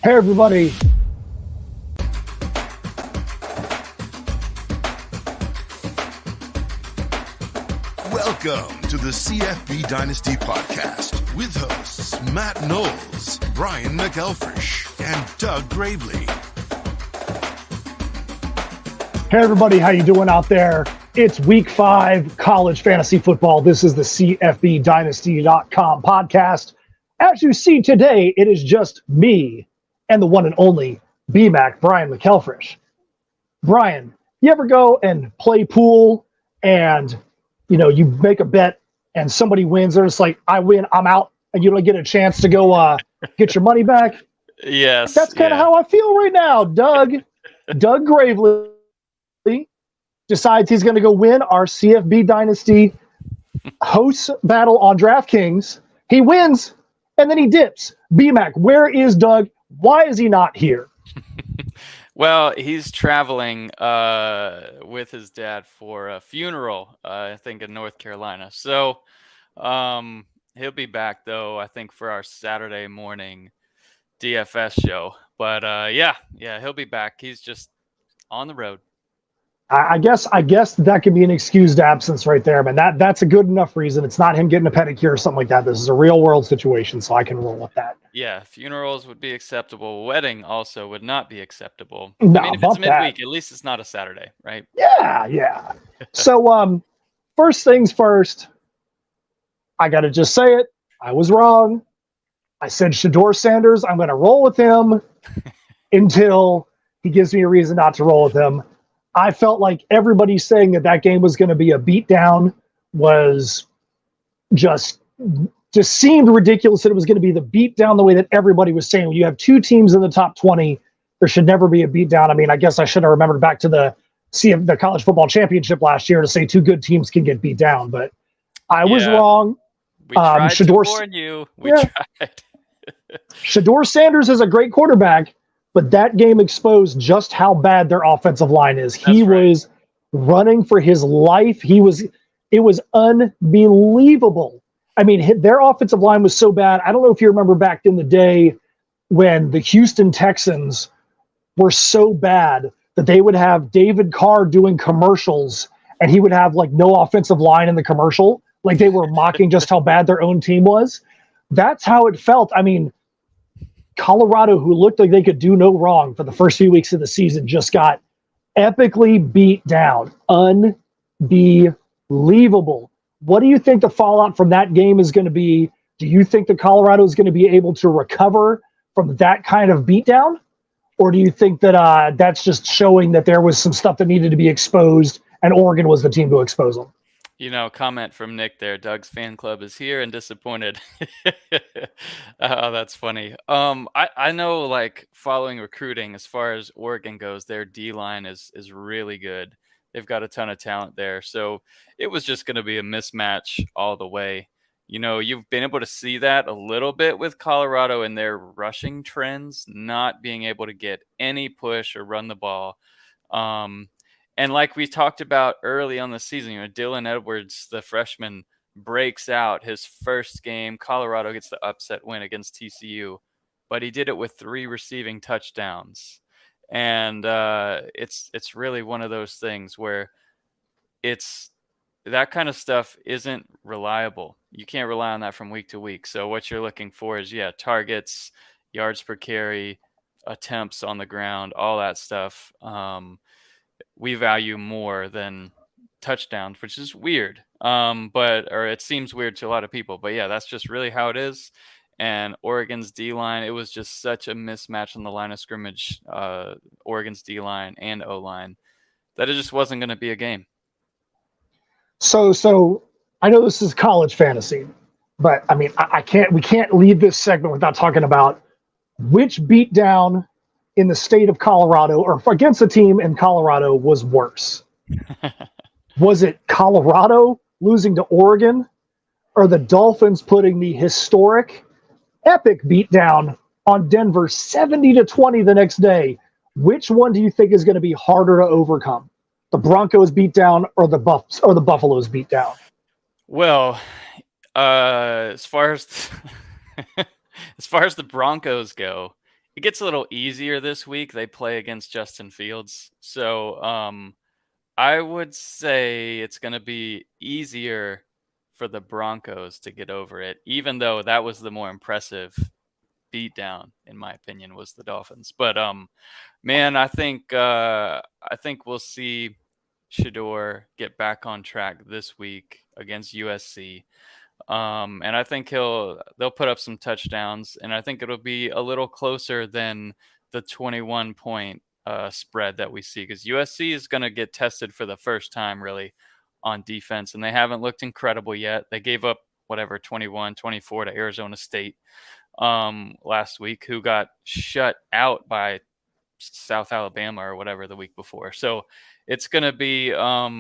Hey, everybody. Welcome to the CFBDynasty podcast with hosts Matt Knowles, Brian McElfresh, and Doug Gravely. Hey, everybody. How you doing out there? It's week 5 college fantasy football. This is the CFBDynasty.com podcast. As you see today, it is just me and the one and only BMAC, Brian McElfresh. Brian, you ever go and play pool and, you make a bet and somebody wins? They're just like, I win, I'm out, and you don't get a chance to go get your money back? Yes. That's kind of how I feel right now. Doug Gravely decides he's going to go win our CFB Dynasty host battle on DraftKings. He wins, and then he dips. BMAC, where is Doug? Why is he not here? Well, he's traveling with his dad for a funeral, I think, in North Carolina. So he'll be back, though, I think, for our Saturday morning DFS show. But, yeah, he'll be back. He's just on the road. I guess that could be an excused absence right there, man. That's a good enough reason. It's not him getting a pedicure or something like that. This is a real world situation, so I can roll with that. Yeah, funerals would be acceptable. Wedding also would not be acceptable. No, I mean, if it's midweek, at least it's not a Saturday, right? Yeah. So, first things first, I got to just say it. I was wrong. I said Shedeur Sanders. I'm going to roll with him until he gives me a reason not to roll with him. I felt like everybody saying that game was going to be a beatdown was just seemed ridiculous, that it was going to be the beatdown the way that everybody was saying. When you have two teams in the top 20, there should never be a beatdown. I mean, I guess I should have remembered back to the college football championship last year to say two good teams can get beat down, but I was wrong. We tried to warn you. We tried. Shedeur Sanders is a great quarterback, but that game exposed just how bad their offensive line is. He was running for his life. It was unbelievable. I mean, their offensive line was so bad. I don't know if you remember back in the day when the Houston Texans were so bad that they would have David Carr doing commercials and he would have like no offensive line in the commercial. Like they were mocking just how bad their own team was. That's how it felt. I mean, Colorado, who looked like they could do no wrong for the first few weeks of the season, just got epically beat down. Unbelievable. What do you think the fallout from that game is going to be? Do you think that Colorado is going to be able to recover from that kind of beatdown? Or do you think that that's just showing that there was some stuff that needed to be exposed and Oregon was the team to expose them? Comment from Nick there. Doug's fan club is here and disappointed. Oh, that's funny. I know, like, following recruiting, as far as Oregon goes, their D-line is really good. They've got a ton of talent there. So it was just going to be a mismatch all the way. You've been able to see that a little bit with Colorado and their rushing trends, not being able to get any push or run the ball. And like we talked about early on the season, Dylan Edwards, the freshman, breaks out his first game. Colorado gets the upset win against TCU, but he did it with 3 receiving touchdowns. And it's really one of those things where it's that kind of stuff isn't reliable. You can't rely on that from week to week. So what you're looking for is, targets, yards per carry, attempts on the ground, all that stuff. We value more than touchdowns, which is weird. Or it seems weird to a lot of people, but yeah, that's just really how it is. And Oregon's D-line, it was just such a mismatch on the line of scrimmage, Oregon's D-line and O-line, that it just wasn't going to be a game. So I know this is college fantasy, but I mean, we can't leave this segment without talking about which beatdown in the state of Colorado or against a team in Colorado was worse. Was it Colorado losing to Oregon or the Dolphins putting the historic epic beatdown on Denver 70-20 the next day? Which one do you think is going to be harder to overcome? The Broncos beatdown or the Buffaloes beatdown? Well, as far as the Broncos go, it gets a little easier this week. They play against Justin Fields. So I would say it's going to be easier for the Broncos to get over it, even though that was the more impressive beatdown, in my opinion, was the Dolphins. But man, I think we'll see Shedeur get back on track this week against USC. And I think they'll put up some touchdowns, and I think it'll be a little closer than the 21-point spread that we see, because USC is going to get tested for the first time really on defense, and they haven't looked incredible yet. They gave up 21-24 to Arizona State last week, who got shut out by South Alabama or whatever the week before. So it's going to be a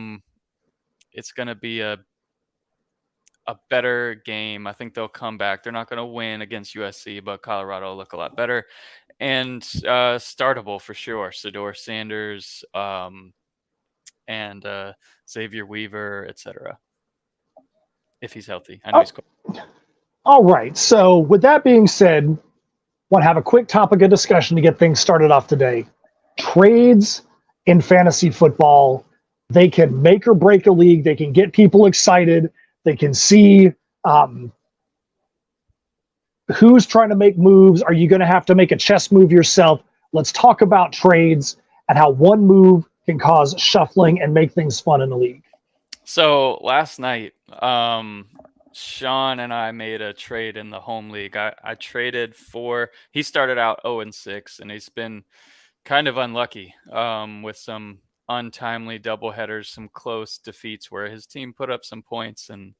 better game. I think they'll come back. They're not going to win against USC, but Colorado will look a lot better and startable for sure. Shedeur Sanders and Xavier Weaver, etc. If he's healthy. I know he's cool. All right. So with that being said, want to have a quick topic of discussion to get things started off today. Trades in fantasy football. They can make or break a league. They can get people excited. They can see who's trying to make moves. Are you going to have to make a chess move yourself? Let's talk about trades and how one move can cause shuffling and make things fun in the league. So last night, Sean and I made a trade in the home league. I traded for, he started out 0-6, and he's been kind of unlucky with some untimely doubleheaders, some close defeats where his team put up some points. And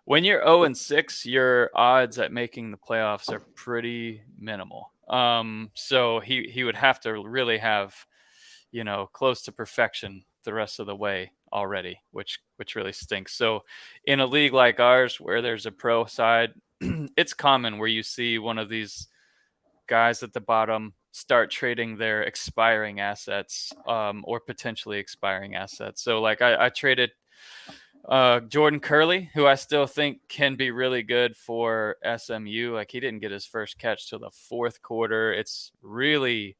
when you're 0-6, your odds at making the playoffs are pretty minimal. So he would have to really have, close to perfection the rest of the way already, which really stinks. So in a league like ours where there's a pro side, it's common where you see one of these guys at the bottom start trading their expiring assets or potentially expiring assets. So like I traded Jordan Curley, who I still think can be really good for SMU. Like, he didn't get his first catch till the fourth quarter. It's really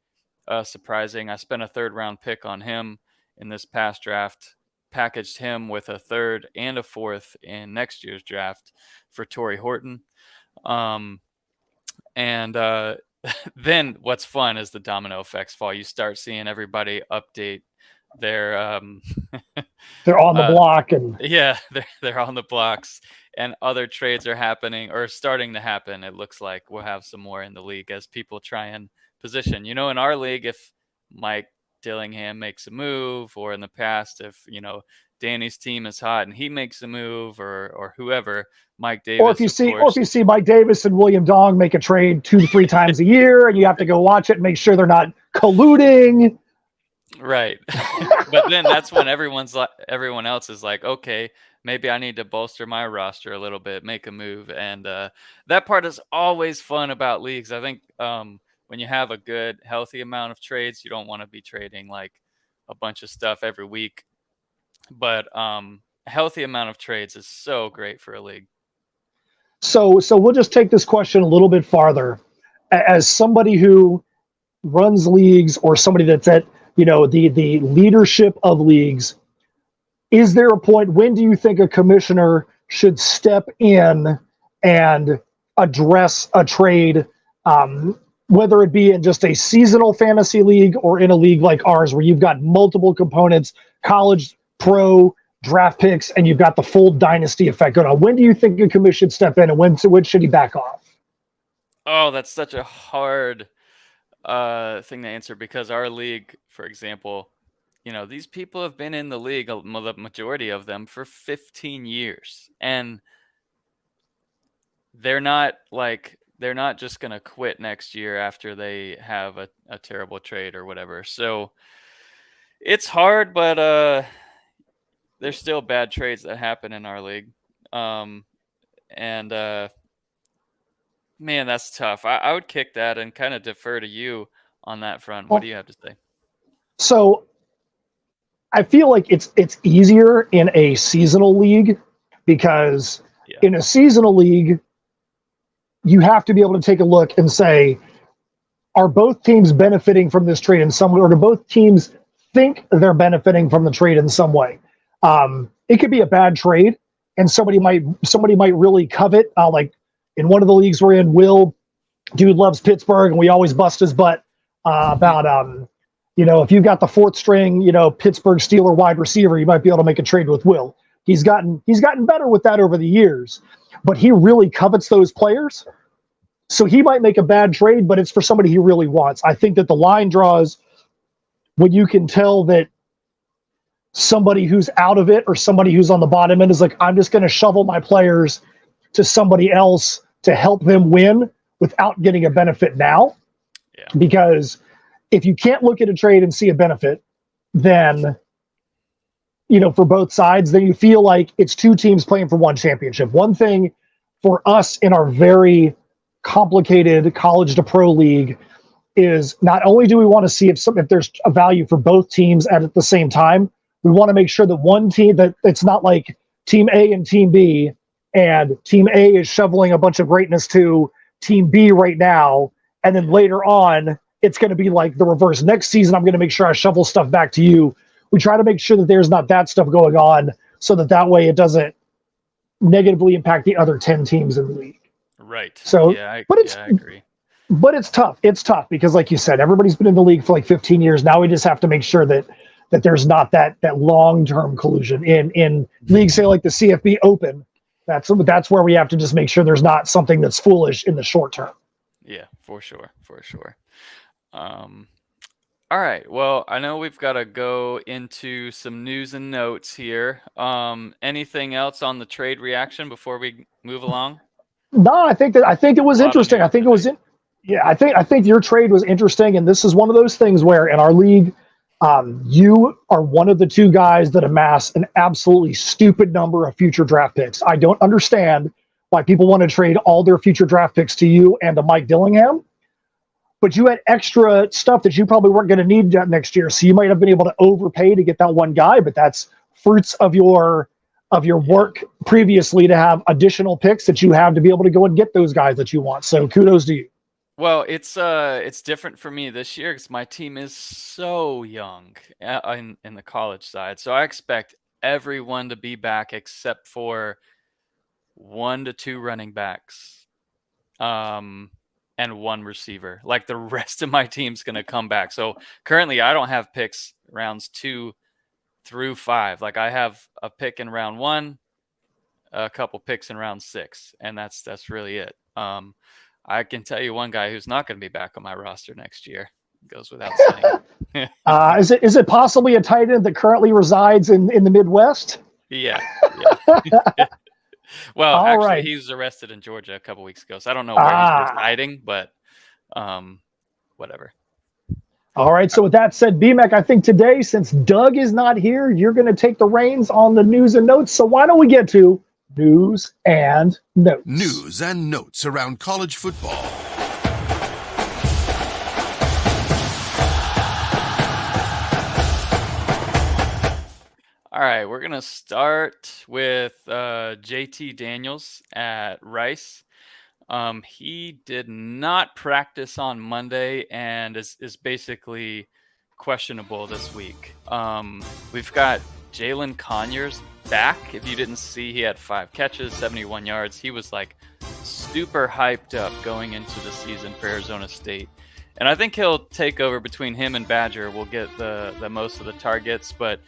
surprising. I spent a third-round pick on him in this past draft, packaged him with a third and a fourth in next year's draft for Torrey Horton. Then what's fun is the domino effects fall. You start seeing everybody update their they're on the block, and they're on the blocks, and other trades are happening or starting to happen. It looks like we'll have some more in the league as people try and position. In our league, if Mike Dillingham makes a move, or in the past, if Danny's team is hot and he makes a move, or whoever, Mike Davis. Or if you see Mike Davis and William Dong make a trade 2 to 3 times a year, and you have to go watch it and make sure they're not colluding. Right. But then that's when everyone else is like, okay, maybe I need to bolster my roster a little bit, make a move. And that part is always fun about leagues. I think when you have a good, healthy amount of trades, you don't want to be trading like a bunch of stuff every week. But a healthy amount of trades is so great for a league. So we'll just take this question a little bit farther. As somebody who runs leagues, or somebody that's at the leadership of leagues, is there a point, when do you think a commissioner should step in and address a trade, whether it be in just a seasonal fantasy league or in a league like ours where you've got multiple components, college, pro, draft picks, and you've got the full dynasty effect going on? When do you think a commission should step in, and when should he back off? Oh, that's such a hard thing to answer, because our league, for example, these people have been in the league, the majority of them, for 15 years, and they're not just going to quit next year after they have a terrible trade or whatever. So it's hard, but there's still bad trades that happen in our league. Man, that's tough. I would kick that and kind of defer to you on that front. What do you have to say? So I feel like it's easier in a seasonal league, because in a seasonal league, you have to be able to take a look and say, are both teams benefiting from this trade in some way, or do both teams think they're benefiting from the trade in some way? It could be a bad trade, and somebody might really covet. Like in one of the leagues we're in, dude loves Pittsburgh, and we always bust his butt about if you've got the fourth string, Pittsburgh Steeler wide receiver, you might be able to make a trade with Will. He's gotten better with that over the years, but he really covets those players. So he might make a bad trade, but it's for somebody he really wants. I think that the line draws when you can tell that somebody who's out of it or somebody who's on the bottom end is like, I'm just going to shovel my players to somebody else to help them win without getting a benefit now. Yeah. Because if you can't look at a trade and see a benefit, then, for both sides, then you feel like it's two teams playing for one championship. One thing for us in our very complicated college to pro league is not only do we want to see if there's a value for both teams at the same time, we want to make sure that one team, that it's not like team A and team B, and team A is shoveling a bunch of greatness to team B right now, and then later on it's going to be like the reverse. Next season I'm going to make sure I shovel stuff back to you. We try to make sure that there's not that stuff going on, so that way it doesn't negatively impact the other 10 teams in the league. Right. So, yeah, I agree. But it's tough. It's tough because, like you said, everybody's been in the league for like 15 years. Now we just have to make sure that there's not that long-term collusion in leagues, say like the CFB Open. That's where we have to just make sure there's not something that's foolish in the short term. Yeah, for sure. All right. Well, I know we've got to go into some news and notes here. Anything else on the trade reaction before we move along? No, I think it was interesting. I think your trade was interesting, and this is one of those things where in our league, you are one of the two guys that amass an absolutely stupid number of future draft picks. I don't understand why people want to trade all their future draft picks to you and to Mike Dillingham, but you had extra stuff that you probably weren't going to need next year, so you might have been able to overpay to get that one guy, but that's fruits of your work previously to have additional picks that you have to be able to go and get those guys that you want. So kudos to you. Well, it's different for me this year because my team is so young in the college side. So I expect everyone to be back except for 1 to 2 running backs, and 1 receiver. Like the rest of my team's going to come back. So currently I don't have picks rounds 2 through 5. Like I have a pick in round 1, a couple picks in round 6, and that's really it. I can tell you one guy who's not going to be back on my roster next year. Goes without saying. Is it possibly a tight end that currently resides in the Midwest? Yeah. Well, actually, he was arrested in Georgia a couple weeks ago, so I don't know where he's residing, but whatever. All right. So with that said, BMAC, I think today, since Doug is not here, you're going to take the reins on the news and notes. So why don't we get to news and notes? News and notes around college football. All right, we're going to start with JT Daniels at Rice. He did not practice on Monday and is basically questionable this week. We've got Jalen Conyers back. If you didn't see, he had 5 catches, 71 yards. He was like super hyped up going into the season for Arizona State. And I think he'll take over. Between him and Badger will get the most of the targets, but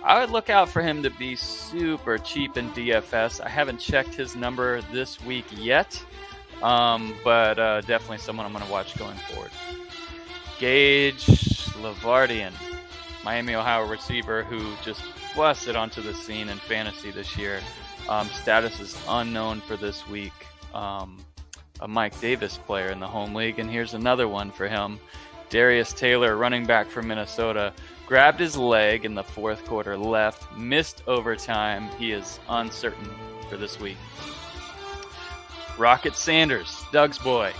I would look out for him to be super cheap in DFS. I haven't checked his number this week yet, but definitely someone I'm going to watch going forward. Gage Lavardian, Miami, Ohio receiver who just busted onto the scene in fantasy this year. Status is unknown for this week. A Mike Davis player in the home league, and here's another one for him. Darius Taylor, running back from Minnesota, grabbed his leg in the 4th quarter left, missed overtime. He is uncertain for this week. Rocket Sanders, Doug's boy,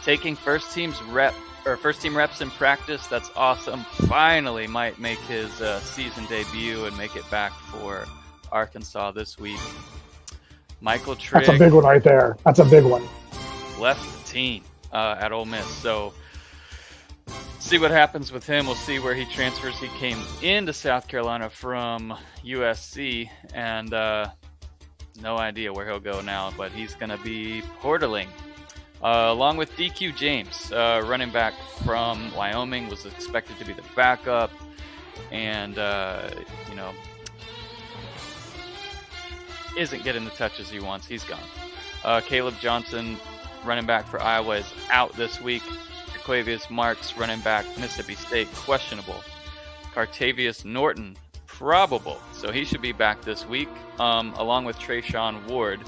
taking first team reps in practice. That's awesome. Finally might make his season debut and make it back for Arkansas this week. Michael Trigg. That's a big one right there. That's a big one. Left the team at Ole Miss. So see what happens with him. We'll see where he transfers. He came into South Carolina from USC, and no idea where he'll go now, but he's going to be portaling. Along with DQ James, running back from Wyoming, was expected to be the backup, and, isn't getting the touches he wants. He's gone. Caleb Johnson, running back for Iowa, is out this week. Jaquavius Marks, running back, Mississippi State, questionable. Cartavius Norton, probable. So he should be back this week, along with Trayshawn Ward,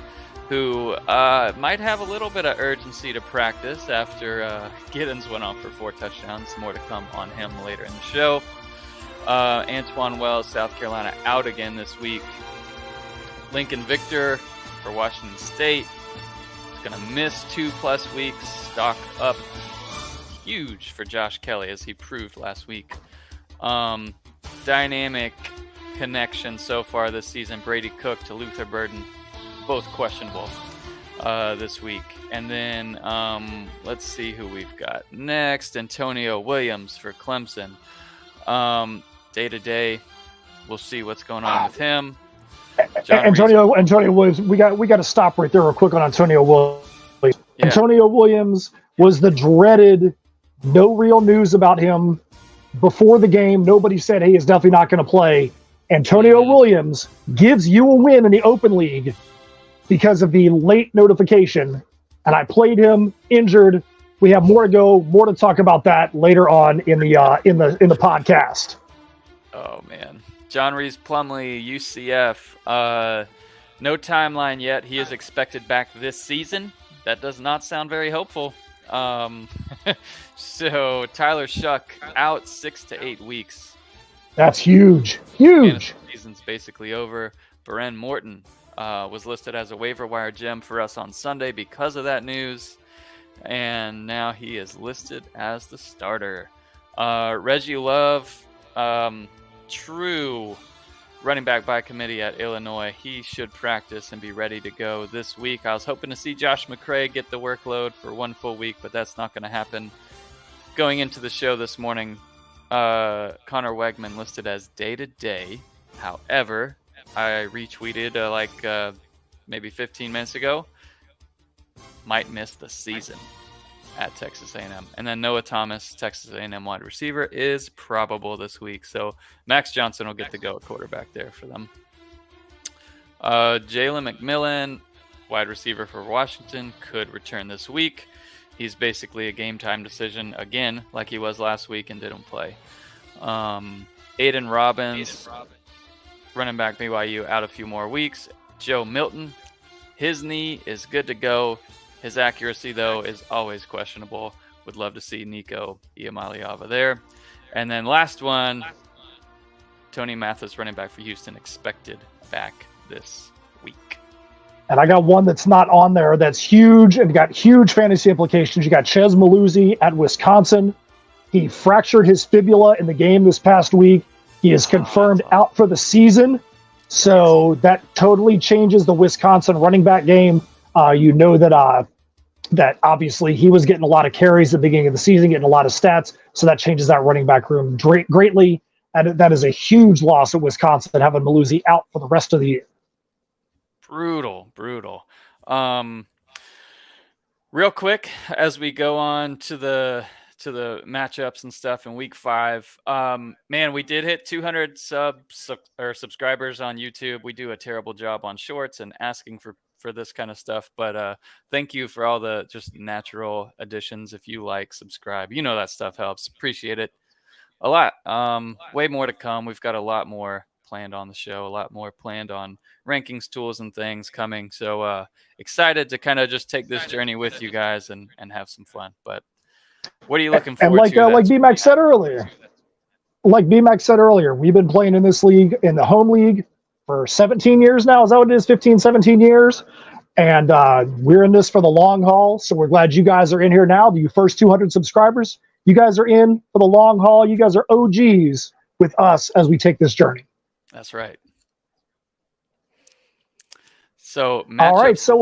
who might have a little bit of urgency to practice after Giddens went off for 4 touchdowns. More to come on him later in the show. Antoine Wells, South Carolina, out again this week. Lincoln Victor for Washington State is going to miss 2+ weeks. Stock up huge for Josh Kelly, as he proved last week. Dynamic connection so far this season. Brady Cook to Luther Burden, both questionable this week. And then let's see who we've got next. Antonio Williams for Clemson. Day to day, we'll see what's going on with him. Antonio Williams, we got to stop right there real quick on Antonio Williams. Yeah. Antonio Williams was the dreaded, no real news about him before the game. Nobody said, hey, he's definitely not going to play. Antonio Williams gives you a win in the Open League because of the late notification, and I played him injured. We have more to go, more to talk about that later on in the podcast. Oh man, John Reese Plumlee, UCF. No timeline yet. He is expected back this season. That does not sound very hopeful. So Tyler Shuck out 6 to 8 weeks. That's huge. Huge. The season's basically over. Beren Morton was listed as a waiver wire gem for us on Sunday because of that news, and now he is listed as the starter. Reggie Love, true running back by committee at Illinois. He should practice and be ready to go this week. I was hoping to see Josh McCray get the workload for 1 full week, but that's not going to happen. Going into the show this morning, Connor Wegman listed as day-to-day. However, I retweeted maybe 15 minutes ago, might miss the season at Texas A&M. And then Noah Thomas, Texas A&M wide receiver, is probable this week. So Max Johnson will get to go at quarterback there for them. Jalen McMillan, wide receiver for Washington, could return this week. He's basically a game-time decision again, like he was last week, and didn't play. Aiden Robbins, running back BYU, out a few more weeks. Joe Milton, his knee is good to go. His accuracy, though, is always questionable. Would love to see Nico Iamaleava there. And then last one, Tony Mathis, running back for Houston, expected back this week. And I got one that's not on there that's huge and got huge fantasy implications. You got Ches Maluzzi at Wisconsin. He fractured his fibula in the game this past week. He is confirmed out for the season. So that totally changes the Wisconsin running back game. You know that obviously he was getting a lot of carries at the beginning of the season, getting a lot of stats. So that changes that running back room greatly. And that is a huge loss at Wisconsin, having Maluzzi out for the rest of the year. Brutal. Real quick, as we go on to the matchups and stuff in week 5, man, we did hit 200 subscribers on YouTube. We do a terrible job on shorts and asking for this kind of stuff, but thank you for all the just natural additions. If you like, subscribe, that stuff helps. Appreciate it a lot. Way more to come. We've got a lot more planned on the show, a lot more planned on rankings, tools, and things coming. So excited to kind of just take this journey with you guys and have some fun. But what are you looking forward to? Like B-Mac said earlier, we've been playing in this league, in the home league, for 17 years now. Is that what it is? 15, 17 years. And we're in this for the long haul. So we're glad you guys are in here now. You first 200 subscribers, you guys are in for the long haul. You guys are OGs with us as we take this journey. That's right. So all right. So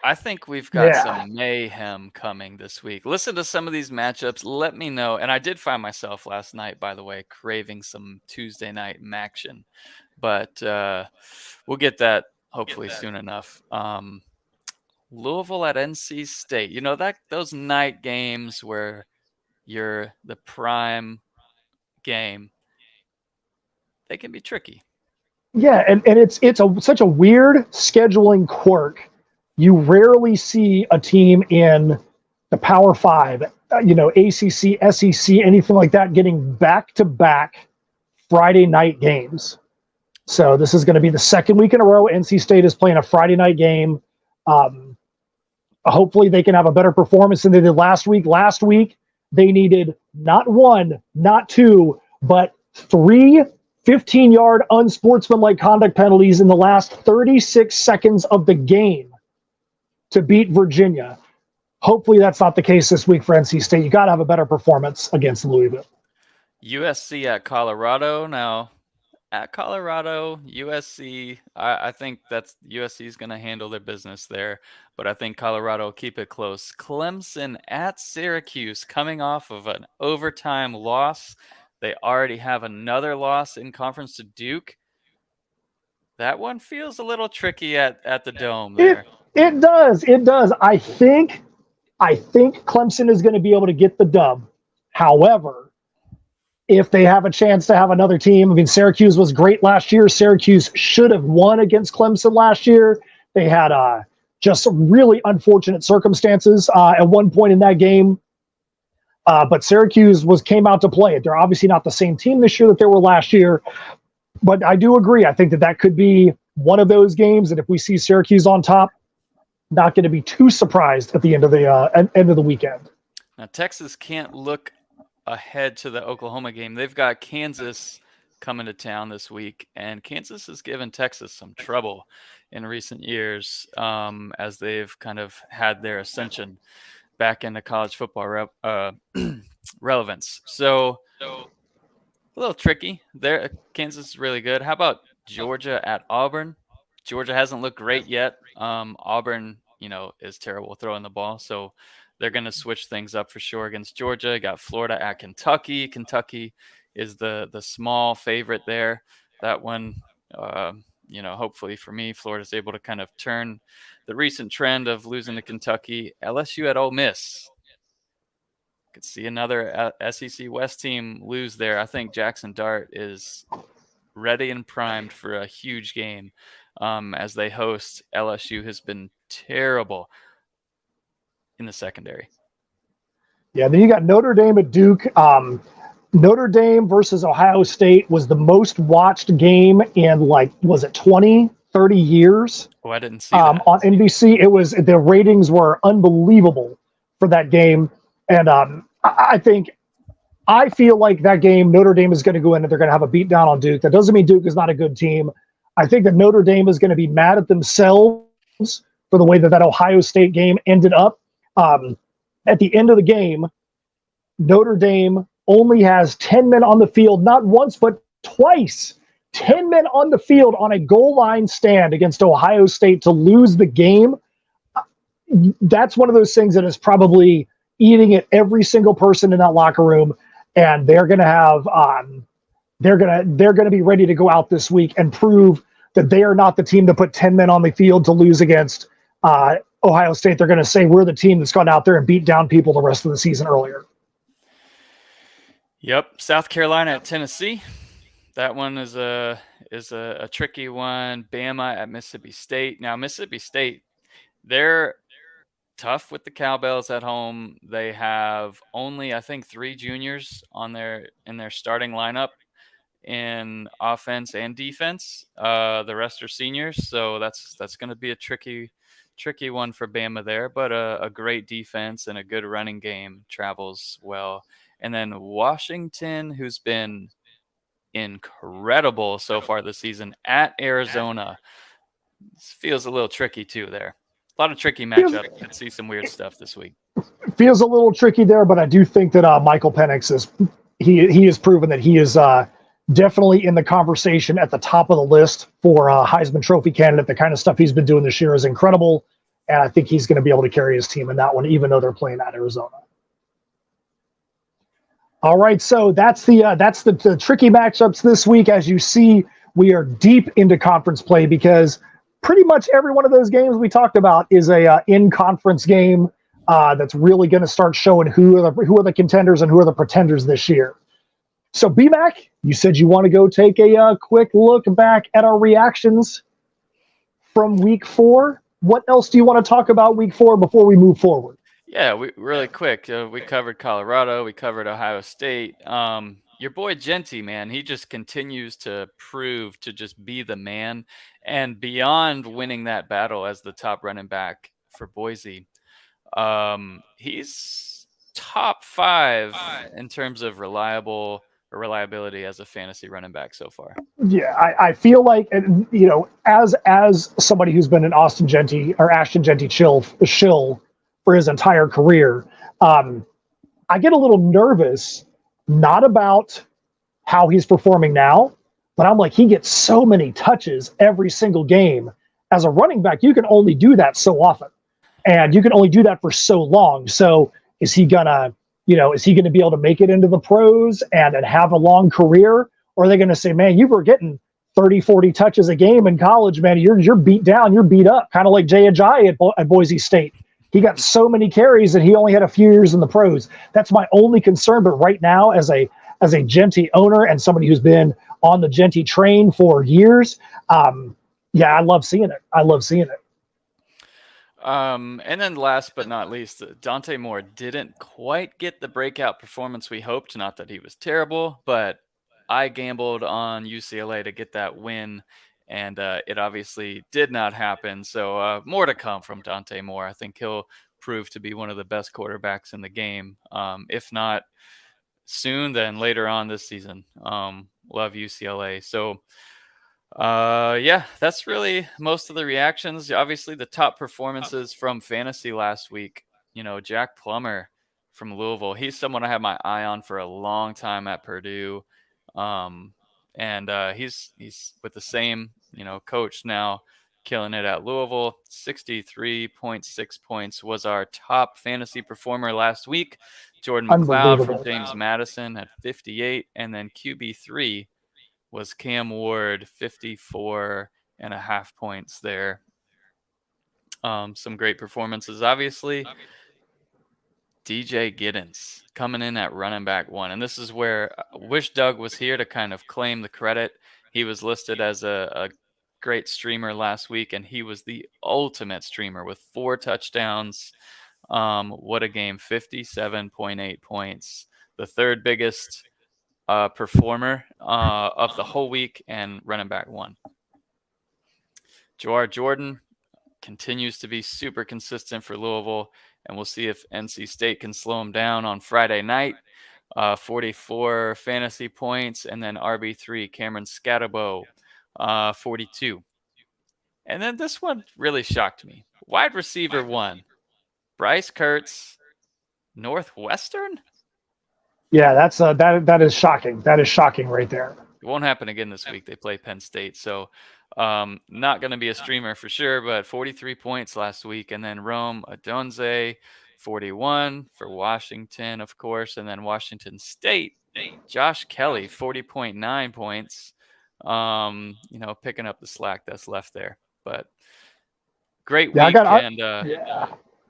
I think we've got Yeah. some mayhem coming this week. Listen to some of these matchups. Let me know. And I did find myself last night, by the way, craving some Tuesday night action. But we'll get that hopefully soon enough. Louisville at NC State. You know, those night games where you're the prime game, they can be tricky. Yeah, and it's such a weird scheduling quirk. You rarely see a team in the Power Five, ACC, SEC, anything like that, getting back-to-back Friday night games. So this is going to be the second week in a row NC State is playing a Friday night game. Hopefully they can have a better performance than they did last week. Last week, they needed not one, not two, but 3 15-yard unsportsmanlike conduct penalties in the last 36 seconds of the game to beat Virginia. Hopefully that's not the case this week for NC State. You got to have a better performance against Louisville. USC at Colorado. Now, at Colorado, USC, I think that's USC is going to handle their business there, but I think Colorado will keep it close. Clemson at Syracuse, coming off of an overtime loss. They already have another loss in conference to Duke. That one feels a little tricky at the Dome there. It does. I think Clemson is going to be able to get the dub. However, if they have a chance to have another team, I mean, Syracuse was great last year. Syracuse should have won against Clemson last year. They had just some really unfortunate circumstances at one point in that game. But Syracuse came out to play it. They're obviously not the same team this year that they were last year. But I do agree. I think that could be one of those games. And if we see Syracuse on top, not going to be too surprised at the end of the weekend. Now, Texas can't look ahead to the Oklahoma game. They've got Kansas coming to town this week, and Kansas has given Texas some trouble in recent years as they've kind of had their ascension back into college football relevance. So a little tricky there. Kansas is really good. How about Georgia at Auburn? Georgia hasn't looked great yet. Auburn, is terrible throwing the ball. So they're going to switch things up for sure against Georgia. Got Florida at Kentucky. Kentucky is the small favorite there. That one, hopefully for me, Florida's able to kind of turn the recent trend of losing to Kentucky. LSU at Ole Miss. Could see another SEC West team lose there. I think Jackson Dart is ready and primed for a huge game as they host. LSU has been terrible in the secondary. Yeah, then you got Notre Dame at Duke. Notre Dame versus Ohio State was the most watched game in, was it 20, 30 years? Oh, I didn't see that. On NBC. The ratings were unbelievable for that game. And I feel like that game, Notre Dame is going to go in and they're going to have a beat down on Duke. That doesn't mean Duke is not a good team. I think that Notre Dame is going to be mad at themselves for the way that Ohio State game ended up. At the end of the game, Notre Dame only has 10 men on the field, not once, but twice. 10 men on the field on a goal line stand against Ohio State to lose the game. That's one of those things that is probably eating at every single person in that locker room. And they're going to have, they're going to be ready to go out this week and prove that they are not the team to put 10 men on the field to lose against Ohio State. They're going to say we're the team that's gone out there and beat down people the rest of the season earlier. Yep. South Carolina at Tennessee. That one is a tricky one. Bama at Mississippi State. Now, Mississippi State, they're tough with the Cowbells at home. They have only, I think, 3 juniors in their starting lineup in offense and defense. The rest are seniors, so that's going to be a tricky one for Bama there, but a great defense and a good running game travels well. And then Washington, who's been incredible so far this season, at Arizona. This feels a little tricky too there. A lot of tricky matchups. Could see some weird stuff this week. Feels a little tricky there, but I do think that Michael Penix he has proven that he is definitely in the conversation at the top of the list for Heisman Trophy candidate. The kind of stuff he's been doing this year is incredible. And I think he's going to be able to carry his team in that one, even though they're playing at Arizona. All right, so that's the tricky matchups this week. As you see, we are deep into conference play because pretty much every one of those games we talked about is a in-conference game that's really going to start showing who are the contenders and who are the pretenders this year. So, BMAC, you said you want to go take a quick look back at our reactions from Week 4. What else do you want to talk about Week 4 before we move forward? Yeah, really quick. We covered Colorado. We covered Ohio State. Your boy Genty, man, he just continues to prove to just be the man. And beyond winning that battle as the top running back for Boise, he's top 5 in terms of reliability as a fantasy running back so far. Yeah, I feel like, as somebody who's been an Ashton Genty shill for his entire career, I get a little nervous, not about how he's performing now, but I'm like, he gets so many touches every single game. As a running back, you can only do that so often, and you can only do that for so long. So is he gonna be able to make it into the pros and have a long career? Or are they going to say, man, you were getting 30, 40 touches a game in college, man, you're beat down, you're beat up, kind of like Jay Ajayi at Boise State. He got so many carries and he only had a few years in the pros. That's my only concern. But right now, as a Genty owner and somebody who's been on the Genty train for years, I love seeing it. And then last but not least, Dante Moore didn't quite get the breakout performance we hoped. Not that he was terrible, but I gambled on UCLA to get that win, and it obviously did not happen. So more to come from Dante Moore. I think he'll prove to be one of the best quarterbacks in the game. If not soon, then later on this season. Love UCLA. So that's really most of the reactions. Obviously, the top performances from fantasy last week. Jack Plummer from Louisville. He's someone I had my eye on for a long time at Purdue. And he's with the same, coach now, killing it at Louisville. 63.6 points was our top fantasy performer last week. Jordan McLeod from James Madison at 58, and then QB3 was Cam Ward, 54.5 points there. Some great performances, obviously. DJ Giddens coming in at running back 1. And this is where I wish Doug was here to kind of claim the credit. He was listed as a great streamer last week, and he was the ultimate streamer with 4 touchdowns. What a game, 57.8 points. The third biggest performer of the whole week, and running back 1. Jawar Jordan continues to be super consistent for Louisville, and we'll see if NC State can slow him down on Friday night. 44 fantasy points, and then RB3 Cameron Scatterbo, 42. And then this one really shocked me. Wide receiver 1, Bryce Kurtz, Northwestern. Yeah, that's that is shocking. That is shocking right there. It won't happen again this week. They play Penn State, so not going to be a streamer for sure. But 43 points last week, and then Rome Odunze, 41 for Washington, of course, and then Washington State, Josh Kelly, 40.9 points. Picking up the slack that's left there. But great week,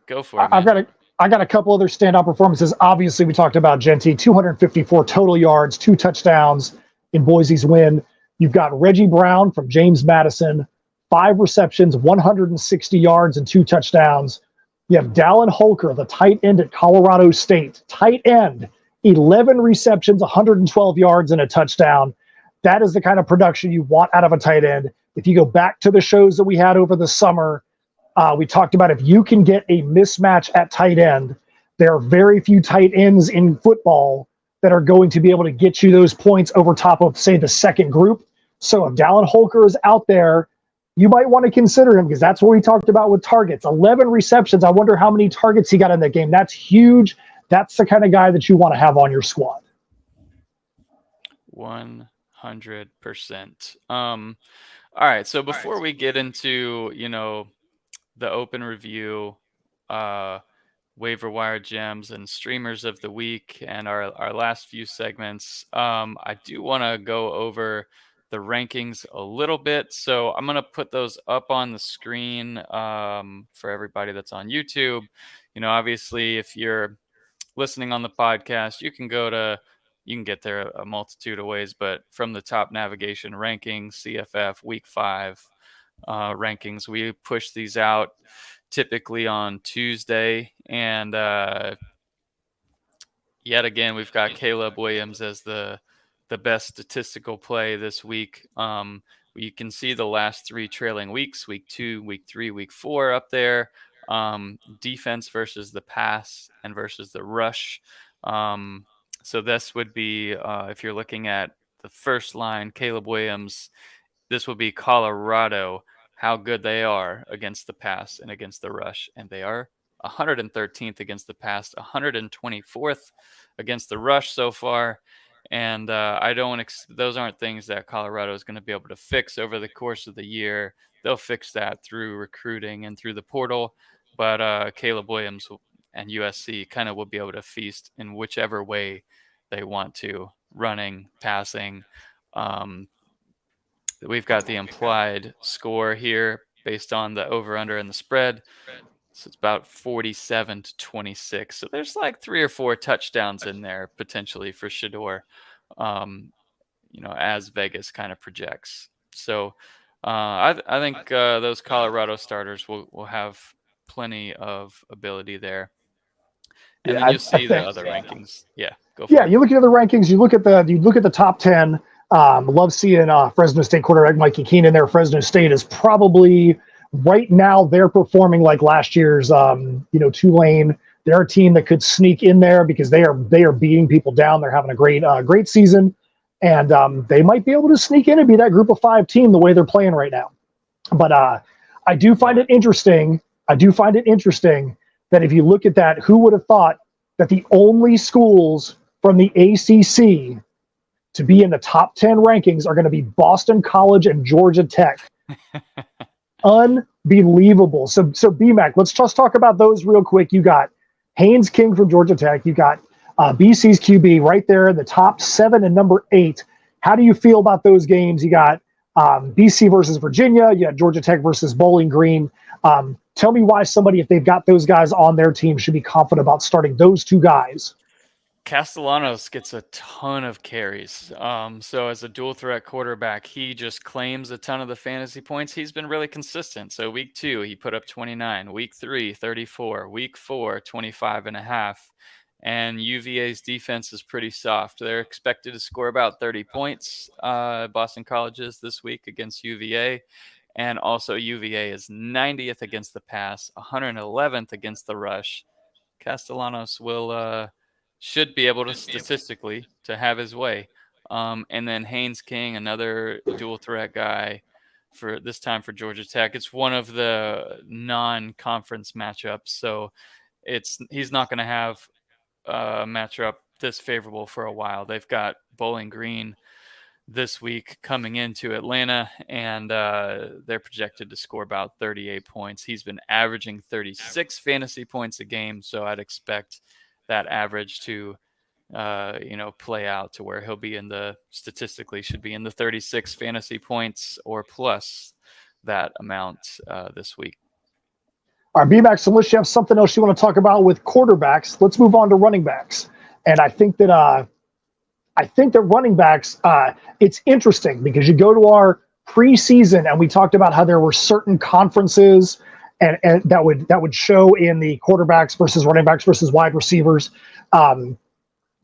go for it, man. I got a couple other standout performances. Obviously, we talked about Genty, 254 total yards, 2 touchdowns in Boise's win. You've got Reggie Brown from James Madison, 5 receptions, 160 yards, and 2 touchdowns. You have Dallin Holker, the tight end at Colorado State. Tight end, 11 receptions, 112 yards, and a touchdown. That is the kind of production you want out of a tight end. If you go back to the shows that we had over the summer, we talked about if you can get a mismatch at tight end, there are very few tight ends in football that are going to be able to get you those points over top of, say, the second group. So if Dallin Holker is out there, you might want to consider him because that's what we talked about with targets. 11 receptions. I wonder how many targets he got in that game. That's huge. That's the kind of guy that you want to have on your squad. 100%. All right. So before we get into, the open review, waiver wire gems, and streamers of the week, and our last few segments, I do want to go over the rankings a little bit. So I'm going to put those up on the screen for everybody that's on YouTube. Obviously, if you're listening on the podcast, you can get there a multitude of ways, but from the top navigation rankings, CFF week 5 rankings, we push these out typically on Tuesday. And yet again, we've got Caleb Williams as the best statistical play this week. You can see the last 3 trailing weeks, week 2, week 3, week 4 up there. Defense versus the pass and versus the rush. So this would be, if you're looking at the first line, Caleb Williams, this would be Colorado, how good they are against the pass and against the rush. And they are 113th against the pass, 124th against the rush so far. And those aren't things that Colorado is going to be able to fix over the course of the year. They'll fix that through recruiting and through the portal. But Caleb Williams and USC kind of will be able to feast in whichever way they want to, running, passing. We've got the implied score here based on the over-under and the spread. So it's about 47-26. So there's like 3 or 4 touchdowns in there potentially for Shedeur, as Vegas kind of projects. So I think those Colorado starters will have plenty of ability there. And then you see the other rankings. Yeah, go for it. You look at the rankings. You look at the top 10. Love seeing Fresno State quarterback Mikey Keenan there. Fresno State is probably right now they're performing like last year's Tulane. They're a team that could sneak in there because they are beating people down. They're having a great season, and they might be able to sneak in and be that group of 5 team the way they're playing right now. But I do find it interesting. That if you look at that, who would have thought that the only schools from the ACC to be in the top 10 rankings are going to be Boston College and Georgia Tech? Unbelievable. So BMAC, let's just talk about those real quick. You got Haynes King from Georgia Tech. You got BC's QB right there in the top 7 and number 8. How do you feel about those games? You got BC versus Virginia. You got Georgia Tech versus Bowling Green. Tell me why somebody, if they've got those guys on their team, should be confident about starting those 2 guys. Castellanos gets a ton of carries. So as a dual threat quarterback, he just claims a ton of the fantasy points. He's been really consistent. So week 2, he put up 29, week 3, 34, week 4, 25.5. And UVA's defense is pretty soft. They're expected to score about 30 points, Boston College's this week against UVA. And also UVA is 90th against the pass, 111th against the rush. Castellanos should be able to statistically to have his way. And then Haynes King, another dual threat guy for this time for Georgia Tech. It's one of the non-conference matchups. So he's not going to have a matchup this favorable for a while. They've got Bowling Green this week coming into Atlanta, and they're projected to score about 38 points. He's been averaging 36 fantasy points a game, so I'd expect that average to play out to where he'll be statistically should be in the 36 fantasy points or plus that amount this week. All right, B-Max, unless you have something else you want to talk about with quarterbacks, let's move on to running backs. And I think that running backs, it's interesting because you go to our preseason and we talked about how there were certain conferences and that would show in the quarterbacks versus running backs versus wide receivers. You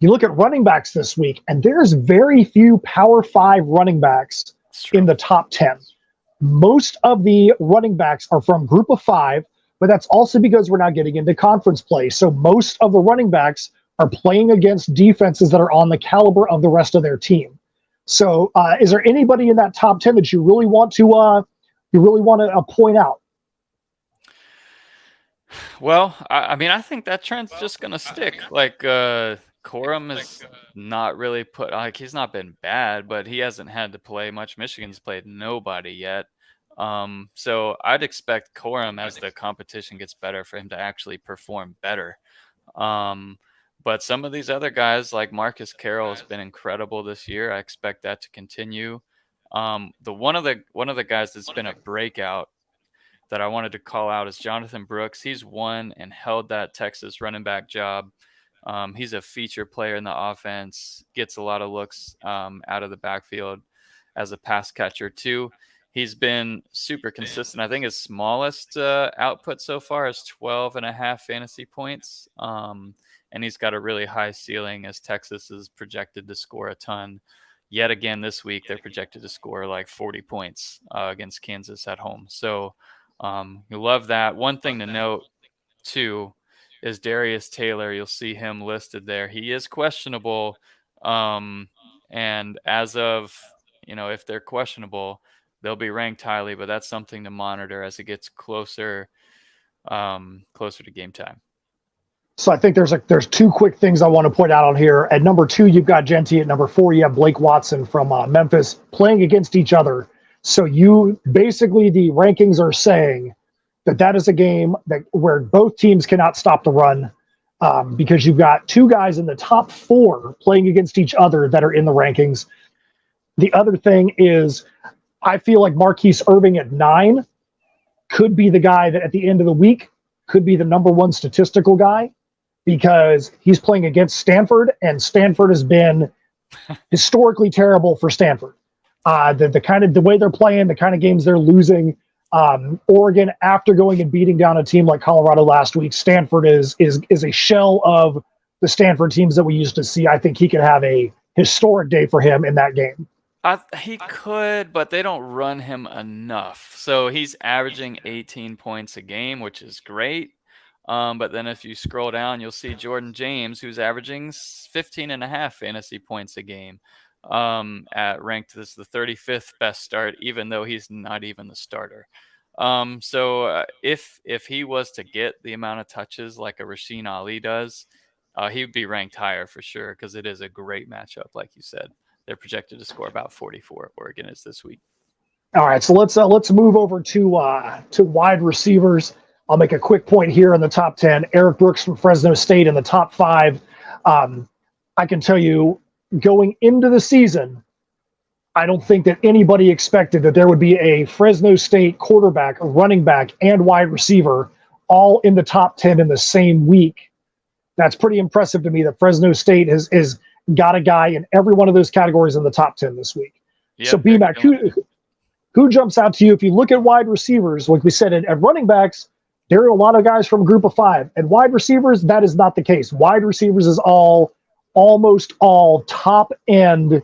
look at running backs this week, and there's very few Power 5 running backs in the top 10. Most of the running backs are from Group of 5, but that's also because we're not getting into conference play. So most of the running backs are playing against defenses that are on the caliber of the rest of their team. So is there anybody in that top 10 that you really want to point out? Well, I mean, I think that trend's just going to stick. Like Corum is not really he's not been bad, but he hasn't had to play much. Michigan's played nobody yet. So I'd expect Corum, as the competition gets better, for him to actually perform better. But some of these other guys, like Marcus Carroll, has been incredible this year. I expect that to continue. The one of the guys that's been a breakout that I wanted to call out is Jonathan Brooks. He's won and held that Texas running back job. He's a feature player in the offense, gets a lot of looks out of the backfield as a pass catcher too. He's been super consistent. I think his smallest output so far is 12.5 fantasy points. And he's got a really high ceiling, as Texas is projected to score a ton. Yet again, this week, they're projected to score like 40 points against Kansas at home. So you love that. One thing to note, too, is Darius Taylor. You'll see him listed there. He is questionable. And as of, if they're questionable, they'll be ranked highly, but that's something to monitor as it gets closer to game time. So I think there's two quick things I want to point out on here. At number 2, you've got Genty. At number 4, you have Blake Watson from Memphis playing against each other. So basically the rankings are saying that is a game where both teams cannot stop the run, because you've got 2 guys in the top 4 playing against each other that are in the rankings. The other thing is, I feel like Marquise Irving at 9 could be the guy that at the end of the week could be the number 1 statistical guy, because he's playing against Stanford, and Stanford has been historically terrible for Stanford. The way they're playing, the kind of games they're losing. Oregon, after going and beating down a team like Colorado last week, Stanford is a shell of the Stanford teams that we used to see. I think he could have a historic day for him in that game. He could, but they don't run him enough. So he's averaging 18 points a game, which is great. But then if you scroll down, you'll see Jordan James, who's averaging 15.5 fantasy points a game, ranked as the 35th best start, even though he's not even the starter. So if he was to get the amount of touches like a Rasheen Ali does, he would be ranked higher for sure, because it is a great matchup, like you said. They're projected to score about 44. Oregon is this week. All right, so let's move over to wide receivers. I'll make a quick point here in the top 10. Eric Brooks from Fresno State in the top 5. I can tell you, going into the season, I don't think that anybody expected that there would be a Fresno State quarterback, running back, and wide receiver all in the top 10 in the same week. That's pretty impressive to me that Fresno State has got a guy in every one of those categories in the top 10 this week. Yep, so BMAC, who jumps out to you? If you look at wide receivers, like we said, at running backs, there are a lot of guys from a group of 5. And wide receivers, that is not the case. Wide receivers is almost all top end